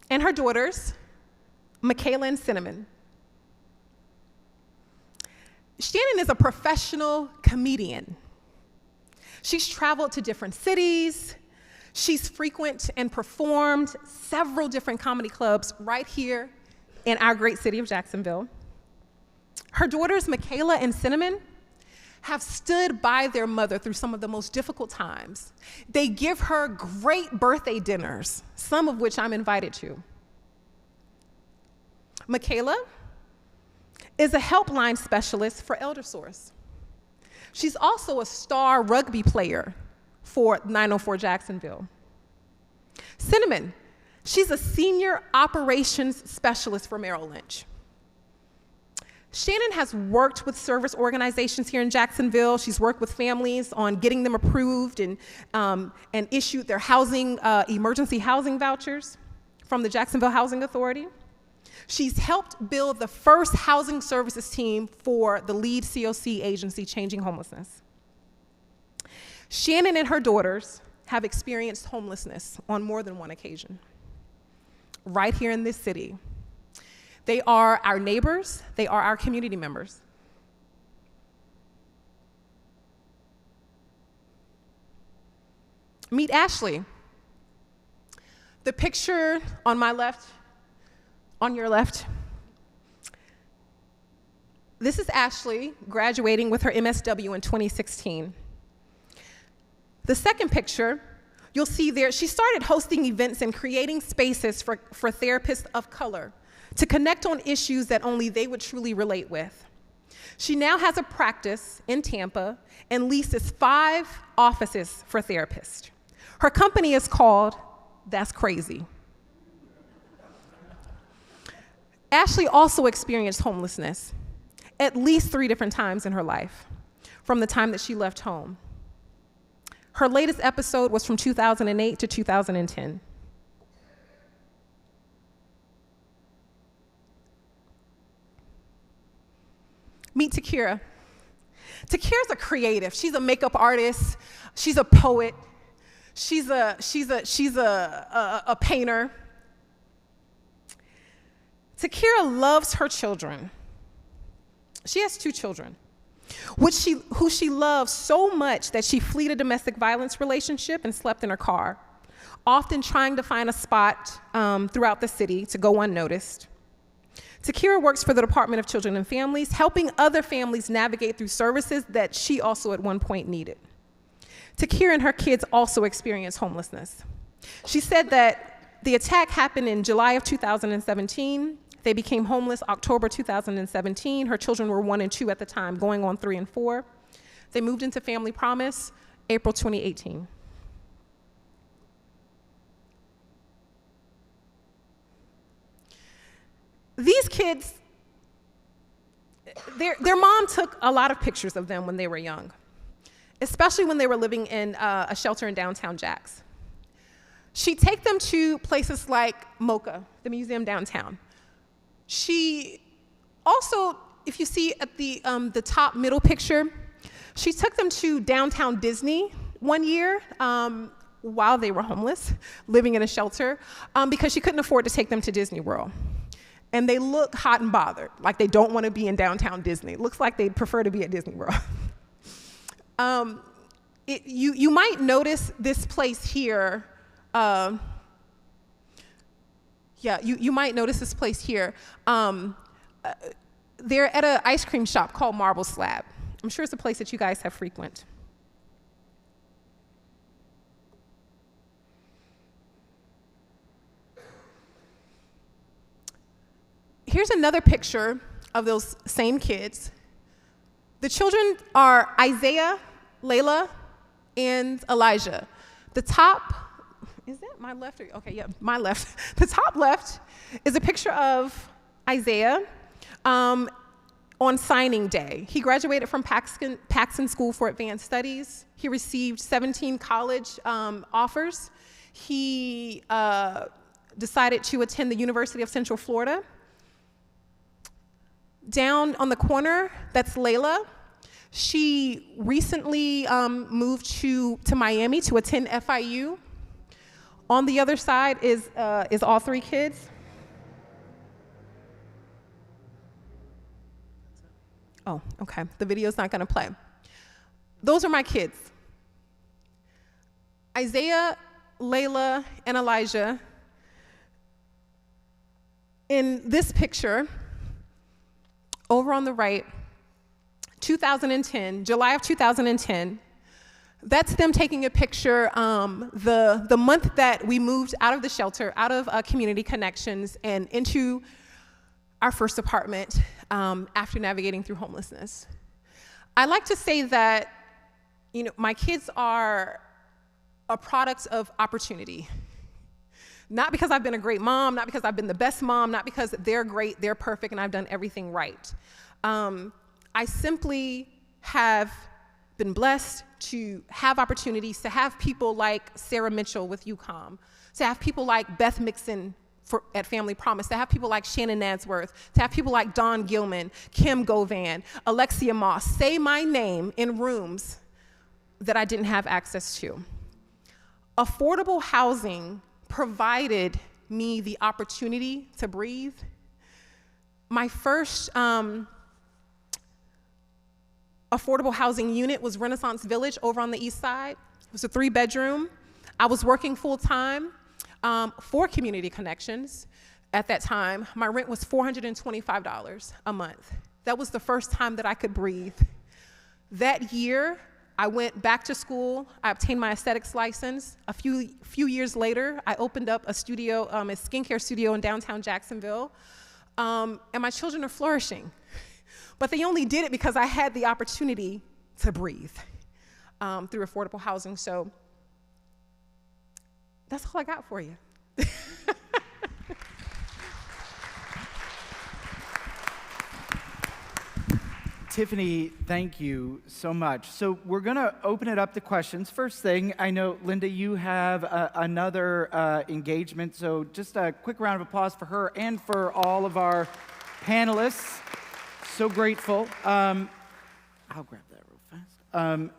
and her daughters, Michaela and Cinnamon. Shannon is a professional comedian. She's traveled to different cities. She's frequented and performed several different comedy clubs right here in our great city of Jacksonville. Her daughters, Michaela and Cinnamon, have stood by their mother through some of the most difficult times. They give her great birthday dinners, some of which I'm invited to. Michaela is a helpline specialist for ElderSource. She's also a star rugby player for 904 Jacksonville. Cinnamon, she's a senior operations specialist for Merrill Lynch. Shannon has worked with service organizations here in Jacksonville. She's worked with families on getting them approved and issued their housing, emergency housing vouchers from the Jacksonville Housing Authority. She's helped build the first housing services team for the lead COC agency, Changing Homelessness. Shannon and her daughters have experienced homelessness on more than one occasion, right here in this city. They are our neighbors. They are our community members. Meet Ashley. The picture on my left, on your left, This is Ashley graduating with her MSW in 2016. The second picture, you'll see there, she started hosting events and creating spaces for therapists of color to connect on issues that only they would truly relate with. She now has a practice in Tampa and leases 5 offices for therapists. Her company is called That's Crazy. Ashley also experienced homelessness at least 3 different times in her life from the time that she left home. Her latest episode was from 2008 to 2010. Meet Takira. Takira's a creative. She's a makeup artist. She's a poet. She's a painter. Takira loves her children. She has 2 children, who she loves so much that she fled a domestic violence relationship and slept in her car, often trying to find a spot throughout the city to go unnoticed. Takira works for the Department of Children and Families, helping other families navigate through services that she also at one point needed. Takira and her kids also experience homelessness. She said that the attack happened in July of 2017. They became homeless October 2017. Her children were 1 and 2 at the time, going on 3 and 4. They moved into Family Promise April 2018. These kids, their mom took a lot of pictures of them when they were young, especially when they were living in a shelter in downtown Jax. She'd take them to places like MoCA, the museum downtown. She also, if you see at the top middle picture, she took them to downtown Disney one year while they were homeless, living in a shelter, because she couldn't afford to take them to Disney World. And they look hot and bothered, like they don't want to be in downtown Disney. It looks like they'd prefer to be at Disney World. You might notice this place here. You might notice this place here. They're at an ice cream shop called Marble Slab. I'm sure it's a place that you guys have frequent. Here's another picture of those same kids. The children are Isaiah, Layla, and Elijah. The top, is that my left? Okay, yeah, my left. The top left is a picture of Isaiah on signing day. He graduated from Paxton School for Advanced Studies. He received 17 college offers. He decided to attend the University of Central Florida. Down on the corner, that's Layla. She recently moved to Miami to attend FIU. On the other side is all 3 kids. Oh, okay, the video's not gonna play. Those are my kids. Isaiah, Layla, and Elijah. In this picture, over on the right, 2010, July of 2010, that's them taking a picture the month that we moved out of the shelter, out of Community Connections, and into our first apartment after navigating through homelessness. I like to say that, my kids are a product of opportunity. Not because I've been a great mom, not because I've been the best mom, not because they're great, they're perfect, and I've done everything right. I simply have been blessed to have opportunities, to have people like Sarah Mitchell with UCOM, to have people like Beth Mixon at Family Promise, to have people like Shannon Nazworth, to have people like Dawn Gilman, Kim Govan, Alexia Moss say my name in rooms that I didn't have access to. Affordable housing provided me the opportunity to breathe. My first affordable housing unit was Renaissance Village over on the east side. It was a 3-bedroom. I was working full-time for Community Connections at that time. My rent was $425 a month. That was the first time that I could breathe. That year, I went back to school. I obtained my aesthetics license. A few years later, I opened up a studio, a skincare studio in downtown Jacksonville, and my children are flourishing. But they only did it because I had the opportunity to breathe through affordable housing. So that's all I got for you. Tiffany, thank you so much. So we're going to open it up to questions. First thing, I know, Linda, you have another engagement, so just a quick round of applause for her and for all of our panelists. So grateful. I'll grab that real fast.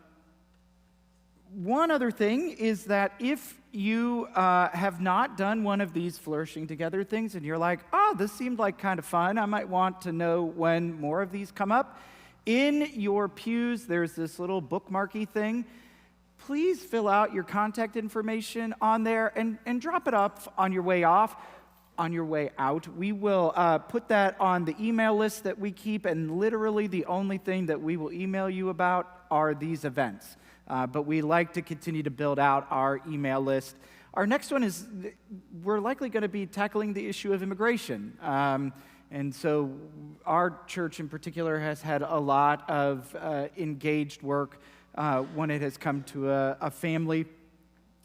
One other thing is that if you have not done one of these Flourishing Together things and you're like, oh, this seemed like kind of fun, I might want to know when more of these come up. In your pews, there's this little bookmarky thing. Please fill out your contact information on there and drop it up on your way off, on your way out. We will put that on the email list that we keep, and literally the only thing that we will email you about are these events. But we like to continue to build out our email list. Our next one is, we're likely going to be tackling the issue of immigration. And so our church in particular has had a lot of engaged work when it has come to a family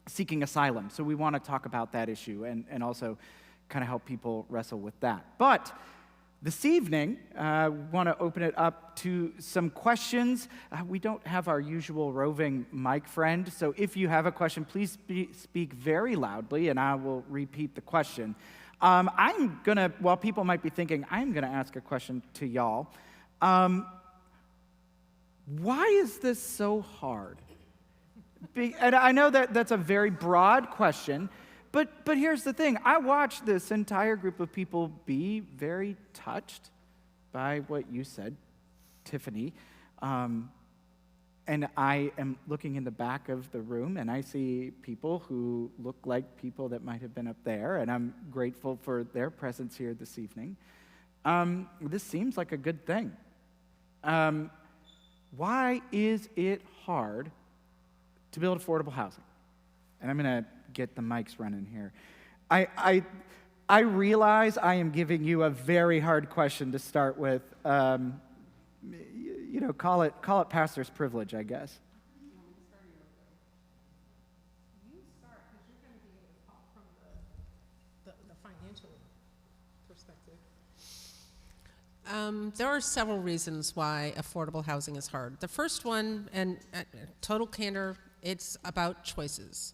seeking asylum. So we want to talk about that issue and also kind of help people wrestle with that. But this evening, I want to open it up to some questions. We don't have our usual roving mic friend, so if you have a question, please speak very loudly, and I will repeat the question. I'm going to, while people might be thinking, I'm going to ask a question to y'all. Why is this so hard? And I know that that's a very broad question, but here's the thing. I watched this entire group of people be very touched by what you said, Tiffany. And I am looking in the back of the room, and I see people who look like people that might have been up there, and I'm grateful for their presence here this evening. This seems like a good thing. Why is it hard to build affordable housing? And I'm going to get the mics running here. I realize I am giving you a very hard question to start with. You know, call it pastor's privilege, I guess. You start because you're going to be able to talk from the financial perspective. There are several reasons why affordable housing is hard. The first one, and total candor, it's about choices.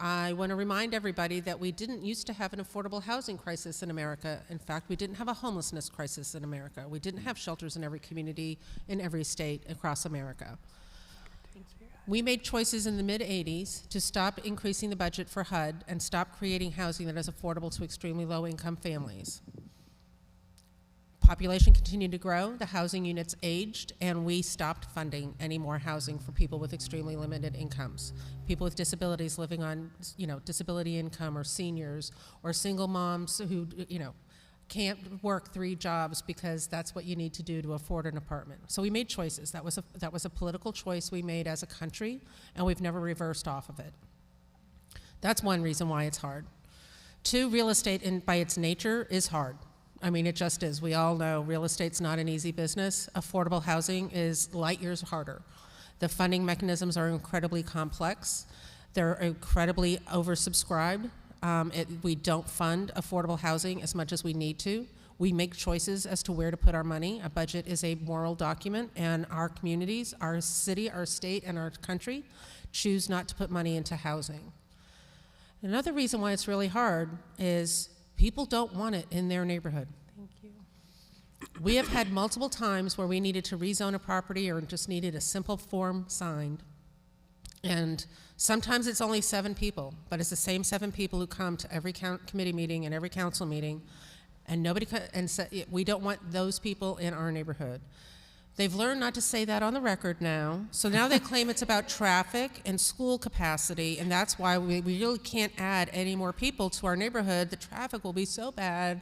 I want to remind everybody that we didn't used to have an affordable housing crisis in America. In fact, we didn't have a homelessness crisis in America. We didn't have shelters in every community, in every state across America. We made choices in the mid-'80s to stop increasing the budget for HUD and stop creating housing that is affordable to extremely low-income families. Population continued to grow, the housing units aged, and we stopped funding any more housing for people with extremely limited incomes. People with disabilities living on, disability income, or seniors, or single moms who, can't work 3 jobs because that's what you need to do to afford an apartment. So we made choices. That was a political choice we made as a country, and we've never reversed off of it. That's one reason why it's hard. 2, real estate by its nature is hard. I mean, it just is. We all know real estate's not an easy business. Affordable housing is light years harder. The funding mechanisms are incredibly complex. They're incredibly oversubscribed. We don't fund affordable housing as much as we need to. We make choices as to where to put our money. A budget is a moral document, and our communities, our city, our state, and our country choose not to put money into housing. Another reason why it's really hard is people don't want it in their neighborhood. Thank you. We have had multiple times where we needed to rezone a property or just needed a simple form signed. And sometimes it's only 7 people, but it's the same 7 people who come to every committee meeting and every council meeting, and we don't want those people in our neighborhood. They've learned not to say that on the record now. So now they claim it's about traffic and school capacity, and that's why we really can't add any more people to our neighborhood. The traffic will be so bad.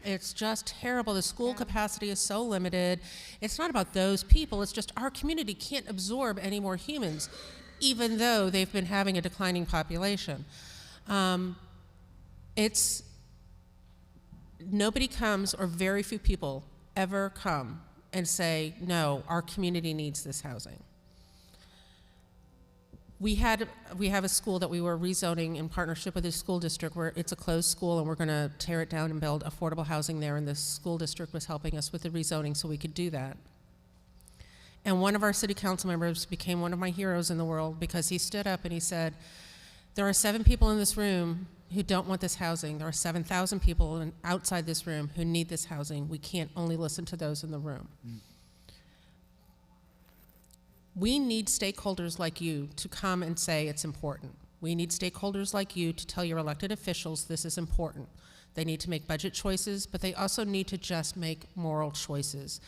It's just terrible. The school capacity is so limited. It's not about those people. It's just our community can't absorb any more humans, even though they've been having a declining population. Nobody comes, or very few people ever come and say, no, our community needs this housing. We have a school that we were rezoning in partnership with a school district where it's a closed school, and we're going to tear it down and build affordable housing there, and the school district was helping us with the rezoning so we could do that. And one of our city council members became one of my heroes in the world because he stood up and he said, there are 7 people in this room who don't want this housing. There are 7,000 people outside this room who need this housing. We can't only listen to those in the room. We need stakeholders like you to come and say it's important. We need stakeholders like you to tell your elected officials this is important. They need to make budget choices, but they also need to just make moral choices.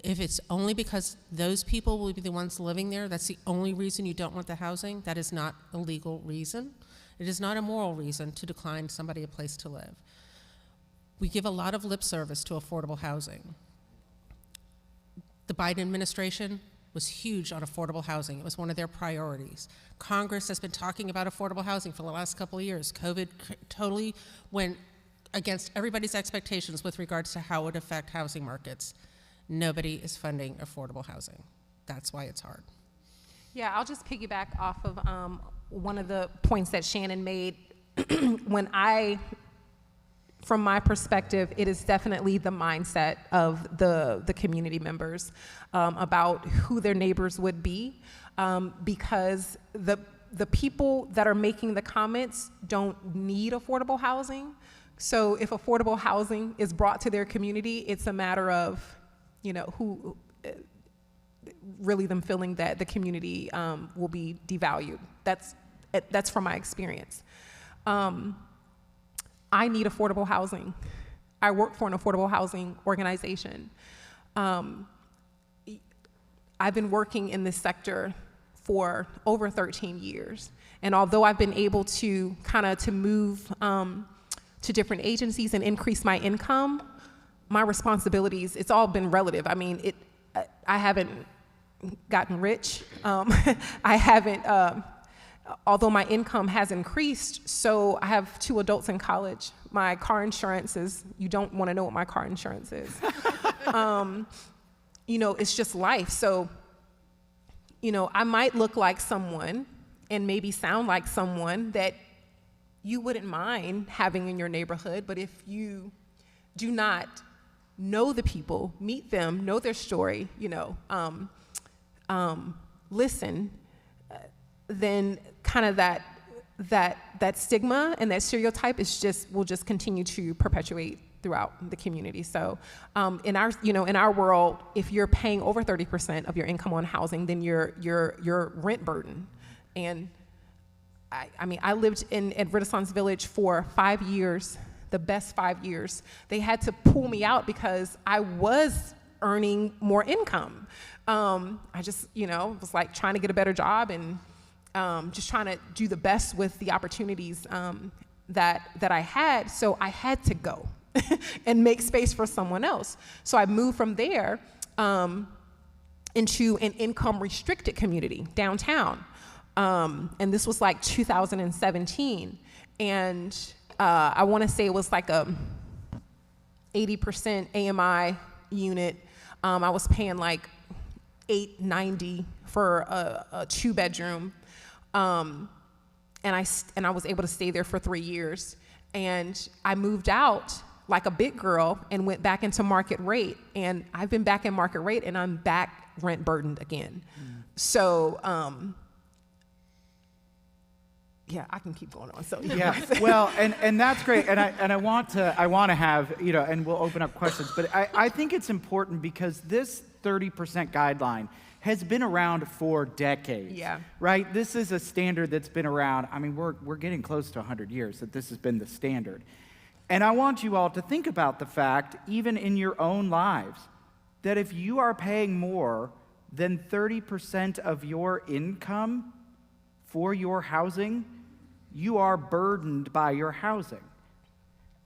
If it's only because those people will be the ones living there, that's the only reason you don't want the housing, that is not a legal reason. It is not a moral reason to decline somebody a place to live. We give a lot of lip service to affordable housing. The Biden administration was huge on affordable housing. It was one of their priorities. Congress has been talking about affordable housing for the last couple of years. COVID totally went against everybody's expectations with regards to how it would affect housing markets. Nobody is funding affordable housing. That's why it's hard. Yeah, I'll just piggyback off of one of the points that Shannon made. From my perspective, it is definitely the mindset of the community members about who their neighbors would be, because the people that are making the comments don't need affordable housing. So if affordable housing is brought to their community, it's a matter of, who really them feeling that the community will be devalued. That's from my experience. I need affordable housing. I work for an affordable housing organization. I've been working in this sector for over 13 years. And although I've been able to move to different agencies and increase my income, my responsibilities, it's all been relative. I mean, I haven't gotten rich. I haven't, although my income has increased, so I have 2 adults in college. My car insurance is, you don't want to know what my car insurance is. It's just life. So, I might look like someone and maybe sound like someone that you wouldn't mind having in your neighborhood, but if you do not know the people, meet them, know their story, listen, then kind of that stigma and that stereotype will just continue to perpetuate throughout the community. So in our world, if you're paying over 30% of your income on housing, then you're rent burden. And I lived at Renaissance Village for 5 years, the best 5 years. They had to pull me out because I was earning more income. I just, was like trying to get a better job and just trying to do the best with the opportunities that I had. So I had to go and make space for someone else. So I moved from there into an income restricted community downtown. And this was like 2017. And I want to say it was like a 80% AMI unit. I was paying like $890 for a 2-bedroom. And I was able to stay there for 3 years. And I moved out like a big girl and went back into market rate. And I've been back in market rate and I'm back rent burdened again. So, yeah, I can keep going on. So yeah, well, and that's great. And I want to have, and we'll open up questions. But I think it's important because this 30% guideline has been around for decades. Yeah. Right? This is a standard that's been around. I mean, we're getting close to 100 years that this has been the standard. And I want you all to think about the fact, even in your own lives, that if you are paying more than 30% of your income for your housing, you are burdened by your housing.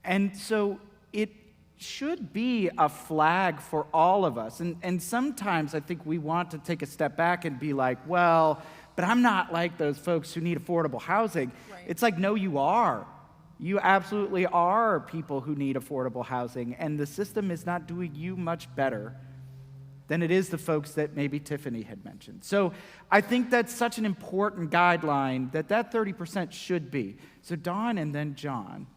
And so it should be a flag for all of us. And sometimes I think we want to take a step back and be like, well, but I'm not like those folks who need affordable housing. Right. It's like, no, you are. You absolutely are people who need affordable housing, and the system is not doing you much better than it is the folks that maybe Tiffany had mentioned. So I think that's such an important guideline that 30% should be. So Dawn and then John.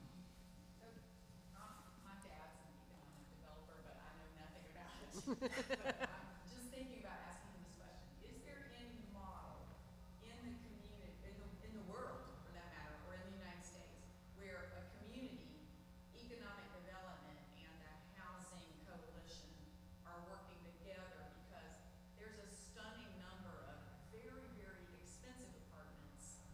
My dad's an economic developer, but I know nothing about it. I'm just thinking about asking him this question. Is there any model in the community, in the world, for that matter, or in the United States, where a community, economic development, and a housing coalition are working together? Because there's a stunning number of very, very expensive apartments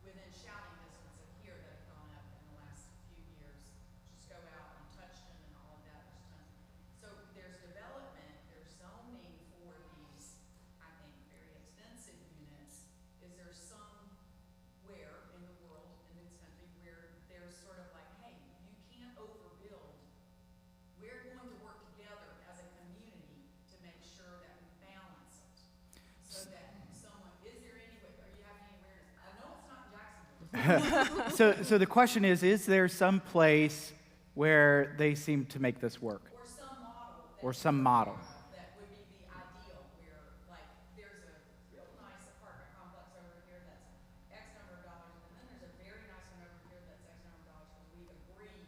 within shouting distance of here that have gone up in the last few years. Just go out on Touchton and all of that. There's tons. So there's development, there's zoning for these, I think, very expensive units. Is there somewhere in the world, in this country, where there's sort of like, hey, you can't overbuild. We're going to work together as a community to make sure that we balance it. So that someone, is there any way, are you having any awareness? I know it's not Jacksonville. So the question is there some place where they seem to make this work? Or some model Or some model? that would be the ideal, where like there's a real nice apartment complex over here that's X number of dollars, and then there's a very nice one over here that's X number of dollars, because we agree.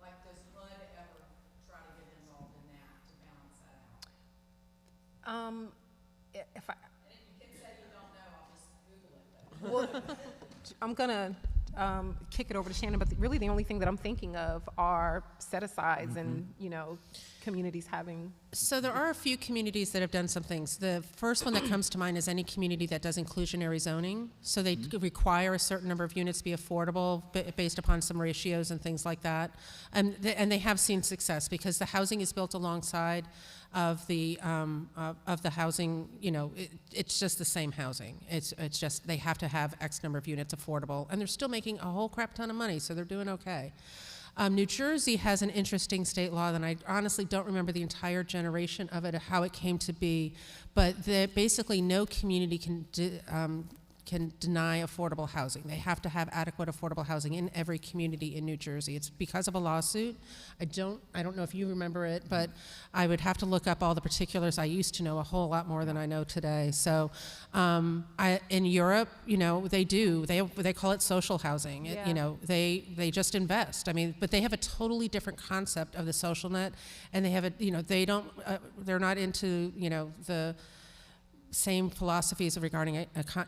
Like, does HUD ever try to get involved in that to balance that out? If I, And if you can say you don't know, I'll just Google it. But I'm gonna kick it over to Shannon, but really the only thing that I'm thinking of are set-asides and, communities having. So there are a few communities that have done some things. The first one that comes to mind is any community that does inclusionary zoning. So they require a certain number of units to be affordable based upon some ratios and things like that. And they have seen success because the housing is built alongside of the housing. It's just the same housing. It's just they have to have X number of units affordable, and they're still making a whole crap ton of money, so they're doing okay. New Jersey has an interesting state law, and I honestly don't remember the entire generation of it, how it came to be, but basically no community can deny affordable housing. They have to have adequate affordable housing in every community in New Jersey. It's because of a lawsuit. I don't know if you remember it, but I would have to look up all the particulars. I used to know a whole lot more than I know today. So in Europe, they do. They call it social housing. Yeah. They just invest. But they have a totally different concept of the social net, and they have they're not into, the same philosophies regarding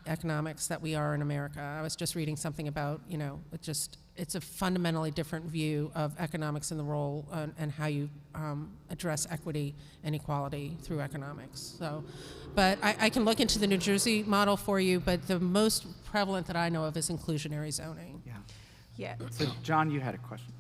economics that we are in America. I was just reading something about, it's a fundamentally different view of economics and the role and how you address equity and equality through economics. So, but I can look into the New Jersey model for you, but the most prevalent that I know of is inclusionary zoning. Yeah. Yeah. So John, you had a question.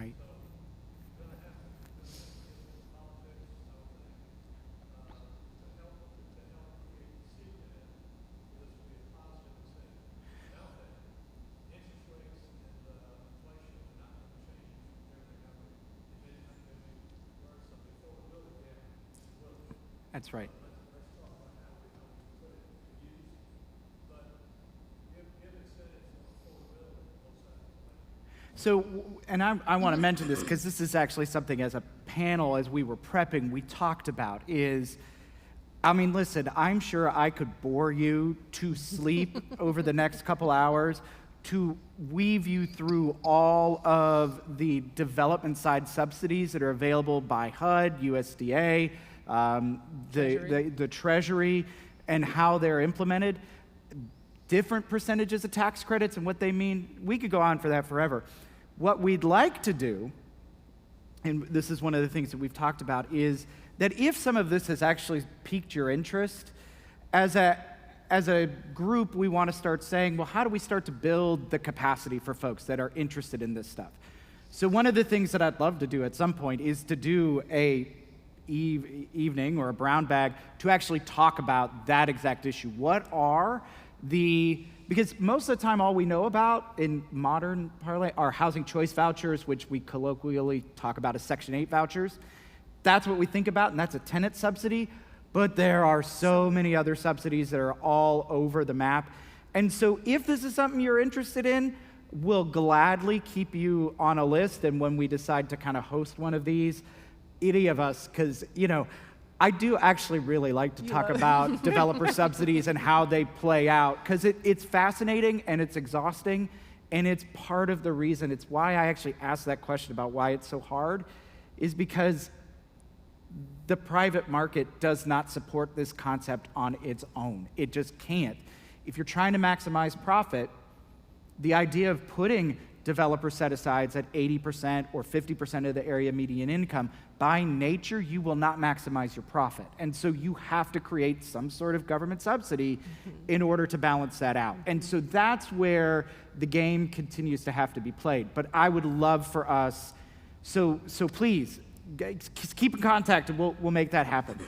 Right. That's right. So, and I want to mention this because this is actually something as a panel, as we were prepping, we talked about is, I mean, listen, I'm sure I could bore you to sleep over the next couple hours to weave you through all of the development side subsidies that are available by HUD, USDA, the Treasury, and how they're implemented, different percentages of tax credits and what they mean. We could go on for that forever. What we'd like to do, and this is one of the things that we've talked about, is that if some of this has actually piqued your interest, as a group, we want to start saying, well, how do we start to build the capacity for folks that are interested in this stuff? So one of the things that I'd love to do at some point is to do a evening or a brown bag to actually talk about that exact issue. What are because most of the time all we know about in modern parlance are housing choice vouchers, which we colloquially talk about as Section 8 vouchers. That's what we think about, and that's a tenant subsidy. But there are so many other subsidies that are all over the map. And so if this is something you're interested in, we'll gladly keep you on a list. And when we decide to kind of host one of these, any of us, because, you know, I do actually really like to talk about developer subsidies and how they play out, because it's fascinating and it's exhausting, and it's part of the reason. It's why I actually asked that question about why it's so hard, is because the private market does not support this concept on its own. It just can't. If you're trying to maximize profit, the idea of putting developer set-asides at 80% or 50% of the area median income, by nature, you will not maximize your profit. And so you have to create some sort of government subsidy in order to balance that out. And so that's where the game continues to have to be played. But I would love for us, so please, keep in contact and we'll make that happen.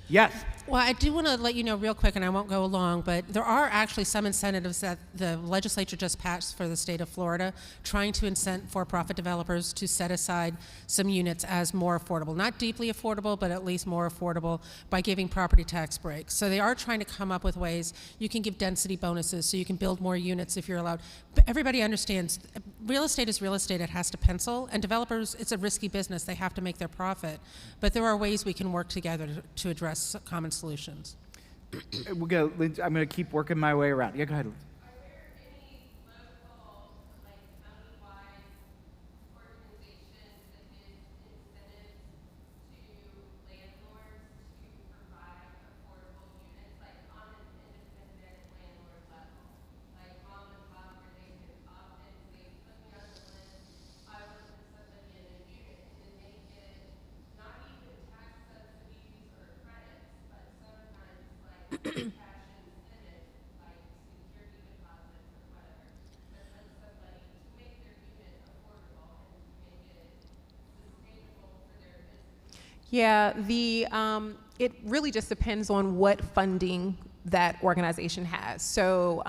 Yes. Well, I do want to let you know real quick, and I won't go long, but there are actually some incentives that the legislature just passed for the state of Florida, trying to incent for-profit developers to set aside some units as more affordable. Not deeply affordable, but at least more affordable by giving property tax breaks. So they are trying to come up with ways you can give density bonuses so you can build more units if you're allowed. But everybody understands real estate is real estate. It has to pencil. And developers, it's a risky business. They have to make their profit. But there are ways we can work together to address common solutions. I'm going to keep working my way around. Yeah, go ahead. Are there any local, like county-wide organizations that give incentives to landlords to provide affordable units, like on an independent landlord level, like mom and pop, where they can opt in, say, put me on the list, I want to put somebody in a unit, and then they get not even tax subsidies or credits, but sometimes like cash incentives, like security deposits or whatever, that lets somebody to make their unit affordable and to make it sustainable for their business. Yeah, it really just depends on what funding that organization has. So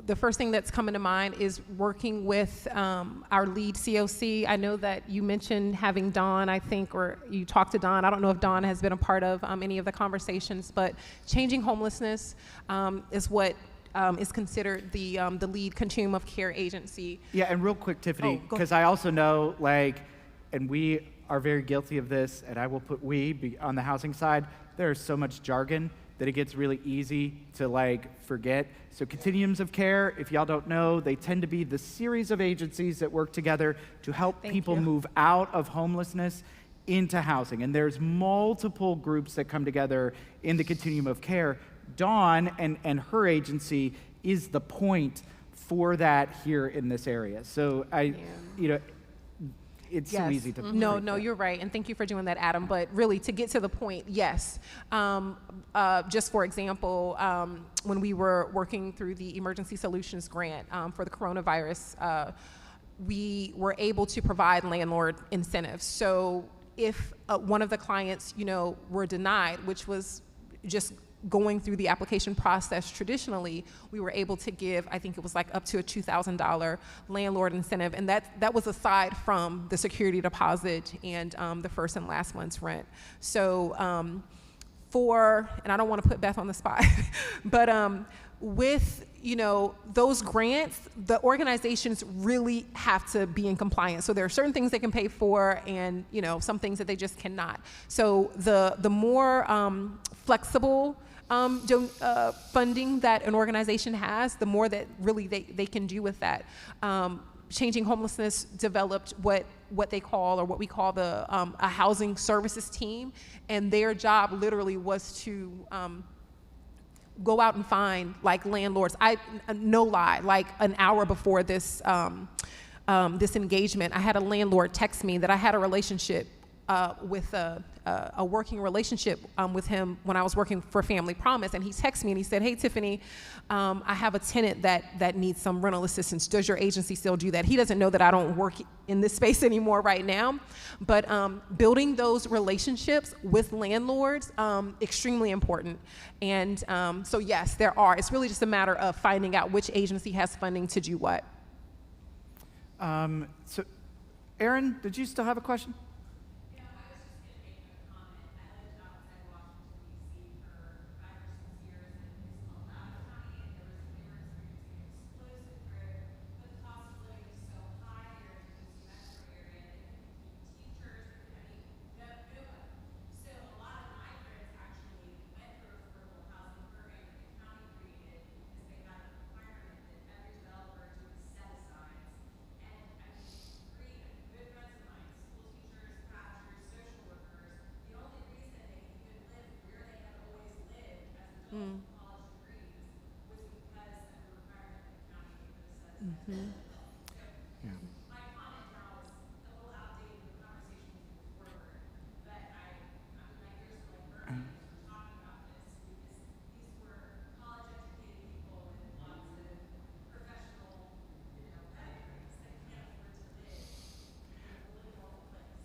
the first thing that's coming to mind is working with our lead COC. I know that you mentioned having Dawn, I think, or you talked to Dawn. I don't know if Dawn has been a part of any of the conversations, but changing homelessness is what is considered the lead continuum of care agency. Yeah, and real quick, Tiffany, go because I also know, and we are very guilty of this, and I will put on the housing side, there's so much jargon that it gets really easy to forget. So continuums of care, if y'all don't know, they tend to be the series of agencies that work together to help people move out of homelessness into housing. And there's multiple groups that come together in the continuum of care. Dawn and her agency is the point for that here in this area. So it's so easy to. No, break no, that. you're right, and thank you for doing that, Adam. But really, to get to the point, yes. Just for example, when we were working through the Emergency Solutions Grant for the coronavirus, we were able to provide landlord incentives. So if one of the clients, were denied, which was just going through the application process traditionally, we were able to give, I think it was like up to a $2,000 landlord incentive, and that was aside from the security deposit and the first and last month's rent. So and I don't want to put Beth on the spot, but with those grants, the organizations really have to be in compliance. So there are certain things they can pay for, and some things that they just cannot. So the more flexible funding that an organization has, the more that really they can do with that. Changing Homelessness developed what they call, or what we call, a housing services team, and their job literally was to go out and find like landlords. No lie, like an hour before this this engagement, I had a landlord text me that I had a relationship with a working relationship with him when I was working for Family Promise, and he texted me and he said, "Hey Tiffany, I have a tenant that needs some rental assistance. Does your agency still do that?" He doesn't know that I don't work in this space anymore right now, but building those relationships with landlords, extremely important. And so yes, there are. It's really just a matter of finding out which agency has funding to do what. So, Aaron, did you still have a question?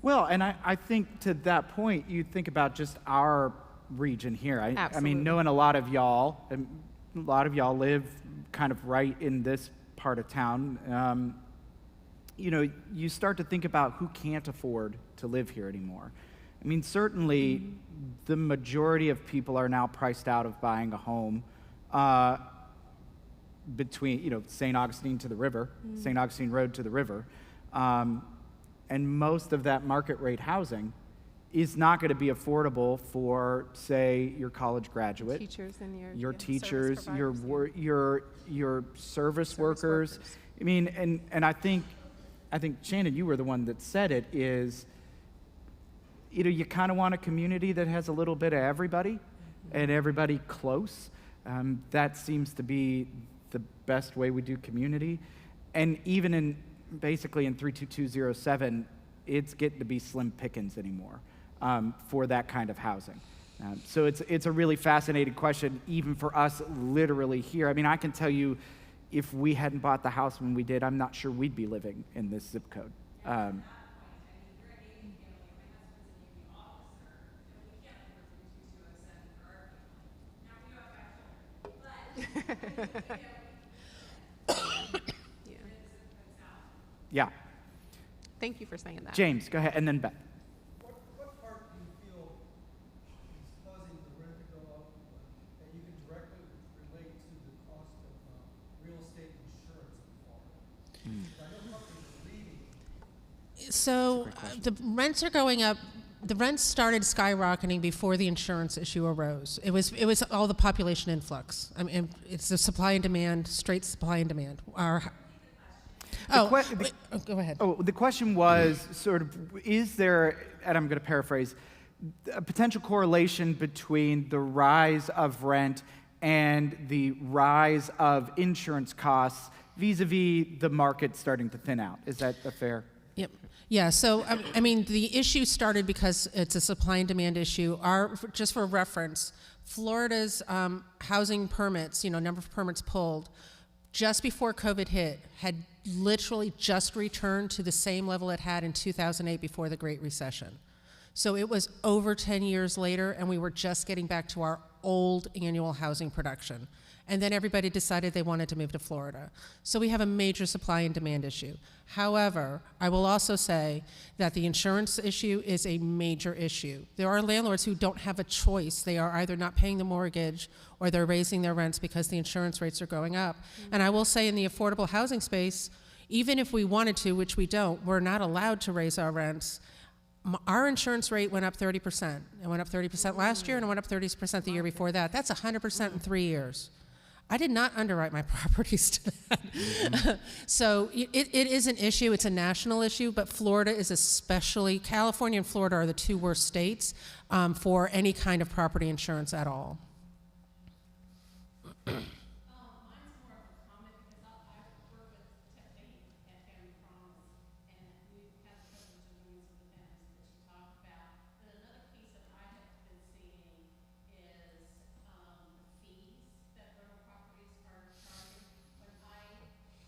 Well, and I think to that point, you think about just our region here. I Absolutely. mean, knowing a lot of y'all live kind of right in this part of town. You start to think about who can't afford to live here anymore. I mean, certainly the majority of people are now priced out of buying a home between, St. Augustine to the river, St. Augustine Road to the river. And most of that market rate housing is not going to be affordable for, say, your college graduate, Teachers and your service teachers, providers, your service workers. I mean, and I think Shannon, you were the one that said it, is, you kind of want a community that has a little bit of everybody and everybody close. That seems to be the best way we do community. And even basically in 32207, it's getting to be slim pickings anymore for that kind of housing. So it's a really fascinating question, even for us literally here. I mean, I can tell you, if we hadn't bought the house when we did, I'm not sure we'd be living in this zip code. Yeah. Thank you for saying that. James, go ahead, and then Beth. What part do you feel is causing the rent to go up that you can directly relate to the cost of real estate insurance in Florida? I know companies are leaving. So the rents are going up. The rents started skyrocketing before the insurance issue arose. It was all the population influx. I mean, it's the supply and demand, straight supply and demand. Go ahead. The question was sort of, is there, and I'm going to paraphrase, a potential correlation between the rise of rent and the rise of insurance costs vis-a-vis the market starting to thin out? Is that a fair? Yep. Yeah, so, I mean, the issue started because it's a supply and demand issue. Just for reference, Florida's housing permits, number of permits pulled, just before COVID hit, had literally just returned to the same level it had in 2008 before the Great Recession. So it was over 10 years later, and we were just getting back to our old annual housing production. And then everybody decided they wanted to move to Florida. So we have a major supply and demand issue. However, I will also say that the insurance issue is a major issue. There are landlords who don't have a choice. They are either not paying the mortgage or they're raising their rents because the insurance rates are going up. And I will say in the affordable housing space, even if we wanted to, which we don't, we're not allowed to raise our rents. Our insurance rate went up 30%. It went up 30% last year and it went up 30% the year before that. That's 100% in 3 years. I did not underwrite my properties to that. So it is an issue. It's a national issue, but Florida is especially, California and Florida are the two worst states for any kind of property insurance at all. Mine's more of a comment because I've worked with Tiffany at Family Promise, and we've had the privilege of doing some events that you talked about. But another piece that I have been seeing is fees that rental properties are charging. When I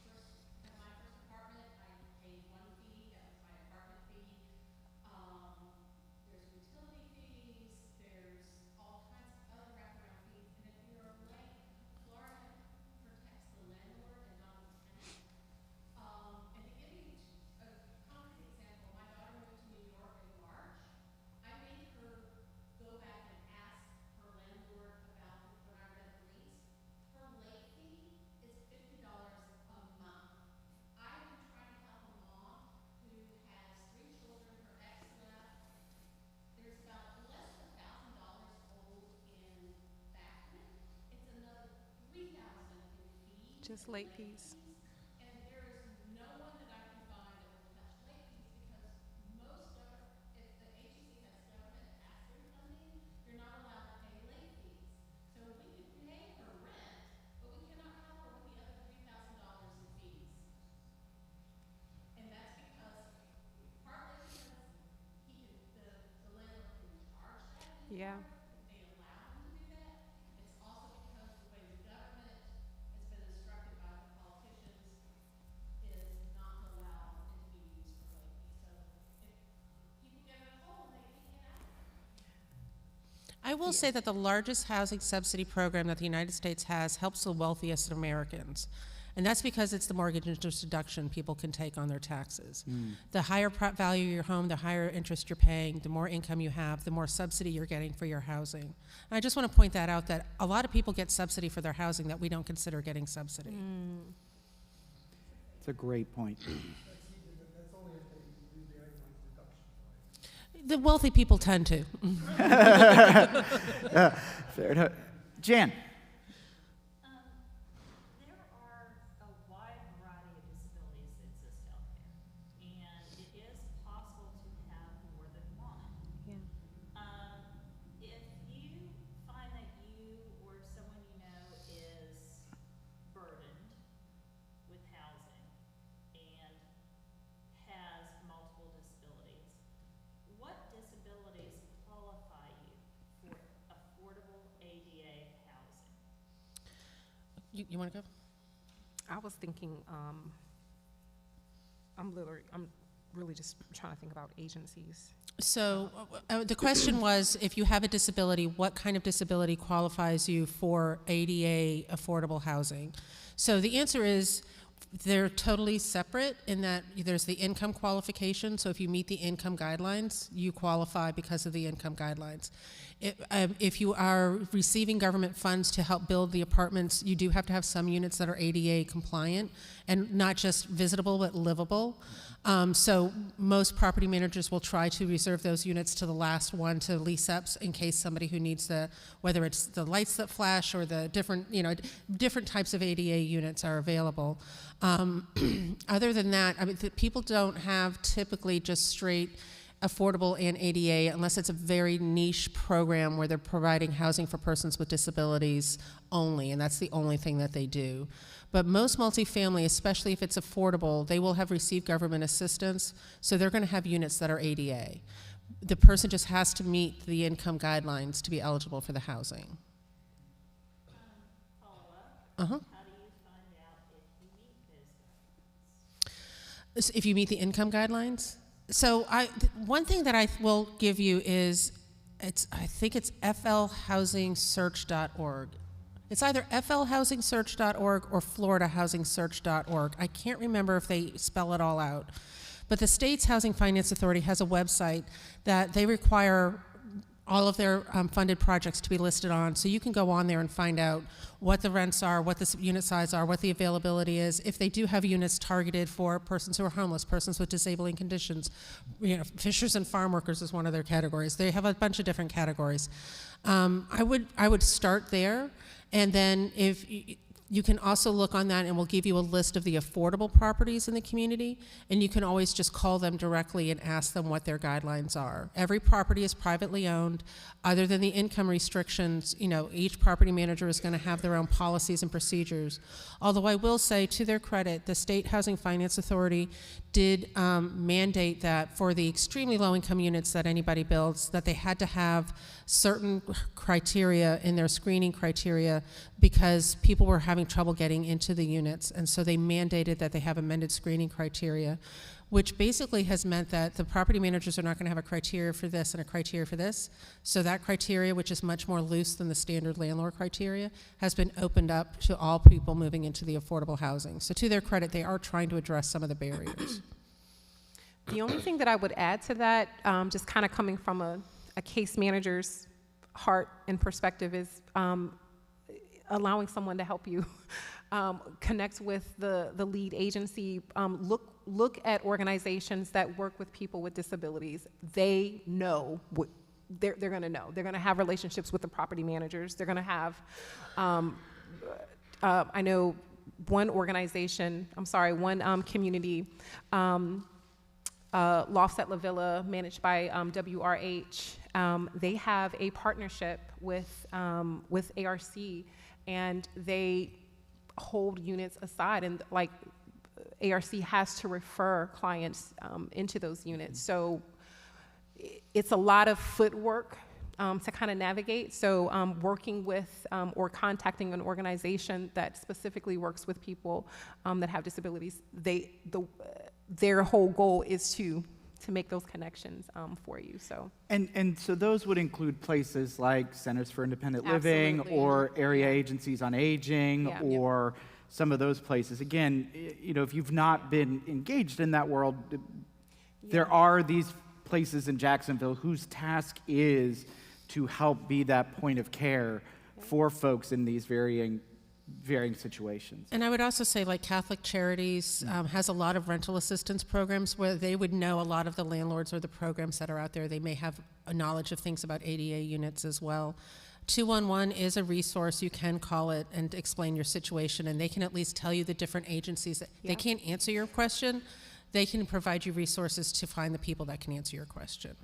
first had my first apartment, I paid one fee, that was my apartment fee. There's utility fees, there's all kinds of other wraparound fees, and if you're late, Florida protects the landlord and not the tenant. And to give you a concrete example, my daughter moved to New York in March. I made her go back and ask her landlord about when I read the lease. Her late fee is $50 a month. I've been trying to help a mom who has 3 children, her ex left. There's about less than $1,000 owed in back rent. It's another $3,000 in fees. Just late fees. And there is no one that I can find that will touch late fees because if the agency has government pass-through funding, you're not allowed to pay late fees. So we can pay her rent, but we cannot help her with the other $3,000 in fees. And that's partly because the landlord can charge that in Yeah. if they allow him to do that. It's also because the way the government has been instructed by the politicians is not to allow it to be used for late fees. So if people get in a hole, they can't get out of it. I will say that the largest housing subsidy program that the United States has helps the wealthiest Americans. And that's because it's the mortgage interest deduction people can take on their taxes. The higher value of your home, the higher interest you're paying, the more income you have, the more subsidy you're getting for your housing. And I just want to point that out, that a lot of people get subsidy for their housing that we don't consider getting subsidy. It's a great point. That's only if they do the itemized deduction, right? The wealthy people tend to. Fair enough. Jan. There are a wide variety of disabilities that exist out there, and it is possible to have more than one. If you find that you or someone you know is burdened with housing and has multiple disabilities, what disabilities qualify you for affordable ADA housing? You want to go? I was thinking, I'm really just trying to think about agencies. So the question was, if you have a disability, what kind of disability qualifies you for ADA affordable housing? So the answer is they're totally separate in that there's the income qualification. So if you meet the income guidelines, you qualify because of the income guidelines. If you are receiving government funds to help build the apartments, you do have to have some units that are ADA compliant and not just visitable but livable. So most property managers will try to reserve those units to the last one to lease up in case somebody who needs whether it's the lights that flash or the different types of ADA units are available. Other than that, I mean, people don't have typically just straight affordable and ADA unless it's a very niche program where they're providing housing for persons with disabilities only, and that's the only thing that they do. But most multifamily, especially if it's affordable, they will have received government assistance, so they're going to have units that are ADA. The person just has to meet the income guidelines to be eligible for the housing. Uh-huh. How do you find out if you meet those guidelines? If you meet the income guidelines. So one thing that I will give you is, I think it's flhousingsearch.org. It's either flhousingsearch.org or floridahousingsearch.org. I can't remember if they spell it all out. But the state's Housing Finance Authority has a website that they require all of their funded projects to be listed on, so you can go on there and find out what the rents are, what the unit size are, what the availability is. If they do have units targeted for persons who are homeless, persons with disabling conditions, fishers and farm workers is one of their categories. They have a bunch of different categories. I would start there, and then if you can also look on that, and we'll give you a list of the affordable properties in the community, and you can always just call them directly and ask them what their guidelines are. Every property is privately owned. Other than the income restrictions, each property manager is going to have their own policies and procedures. Although I will say, to their credit, the State Housing Finance Authority did mandate that for the extremely low-income units that anybody builds, that they had to have certain criteria in their screening criteria because people were having trouble getting into the units, and so they mandated that they have amended screening criteria, which basically has meant that the property managers are not going to have a criteria for this and a criteria for this. So that criteria, which is much more loose than the standard landlord criteria, has been opened up to all people moving into the affordable housing. So to their credit, they are trying to address some of the barriers. The only thing that I would add to that, just kind of coming from a case manager's heart and perspective, is allowing someone to help you connect with the lead agency. Look at organizations that work with people with disabilities. They know what they're going to know. They're going to have relationships with the property managers. They're going to have, I know one organization, one community, Lofset La Villa, managed by WRH. They have a partnership with ARC, and they hold units aside, and ARC has to refer clients into those units. So it's a lot of footwork to kind of navigate. So working with or contacting an organization that specifically works with people that have disabilities, their whole goal is to make those connections for you. So And so those would include places like Centers for Independent Living, Absolutely. or area agencies on aging, Yeah. or some of those places. Again, if you've not been engaged in that world, there are these places in Jacksonville whose task is to help be that point of care for folks in these varying situations. And I would also say, like Catholic Charities has a lot of rental assistance programs where they would know a lot of the landlords or the programs that are out there. They may have a knowledge of things about ADA units as well. 211 is a resource. You can call it and explain your situation, and they can at least tell you the different agencies. Yeah. They can't answer your question. They can provide you resources to find the people that can answer your question.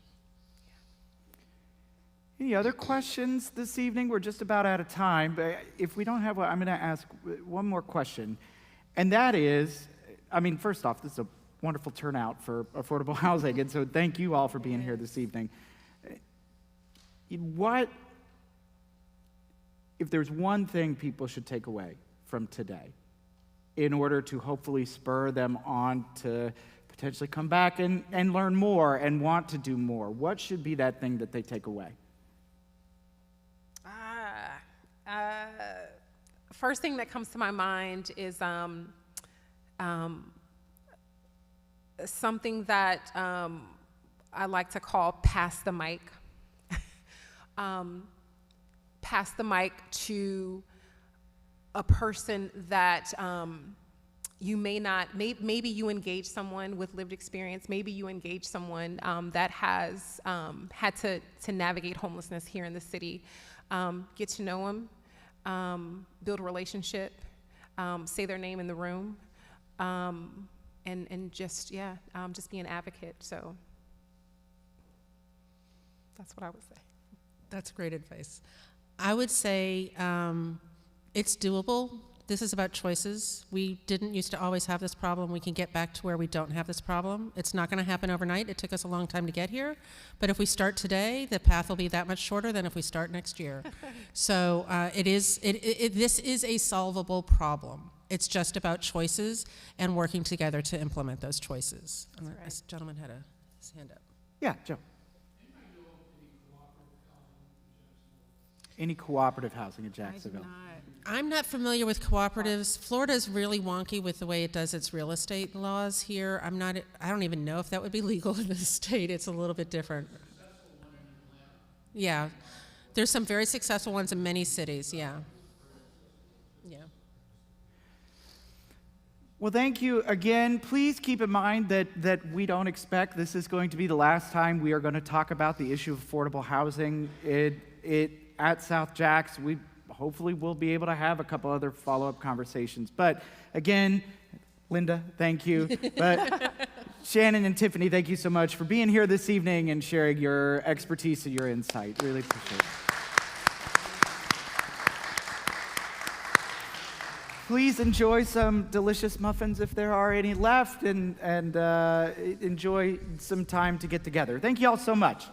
Any other questions this evening? We're just about out of time, but if we don't have one, I'm going to ask one more question. And that is, first off, this is a wonderful turnout for affordable housing, and so thank you all for being here this evening. If there's one thing people should take away from today in order to hopefully spur them on to potentially come back and learn more and want to do more, what should be that thing that they take away? First thing that comes to my mind is something that I like to call pass the mic. Pass the mic to a person that you may not, maybe you engage someone with lived experience, maybe you engage someone that has had to navigate homelessness here in the city. Get to know them, build a relationship, say their name in the room, and just be an advocate. So that's what I would say. That's great advice. I would say it's doable. This is about choices. We didn't used to always have this problem. We can get back to where we don't have this problem. It's not going to happen overnight. It took us a long time to get here. But if we start today, the path will be that much shorter than if we start next year. So this is a solvable problem. It's just about choices and working together to implement those choices. This gentleman had his hand up. Yeah, Joe. Any cooperative housing in Jacksonville? I'm not familiar with cooperatives. Florida is really wonky with the way it does its real estate laws here. I don't even know if that would be legal in the state. It's a little bit different. Yeah. There's some very successful ones in many cities, yeah. Yeah. Well, thank you again. Please keep in mind that we don't expect this is going to be the last time we are going to talk about the issue of affordable housing. At South Jax, we hopefully will be able to have a couple other follow-up conversations. But again, Linda, thank you. But Shannon and Tiffany, thank you so much for being here this evening and sharing your expertise and your insight. Really appreciate it. Please enjoy some delicious muffins if there are any left, and enjoy some time to get together. Thank you all so much.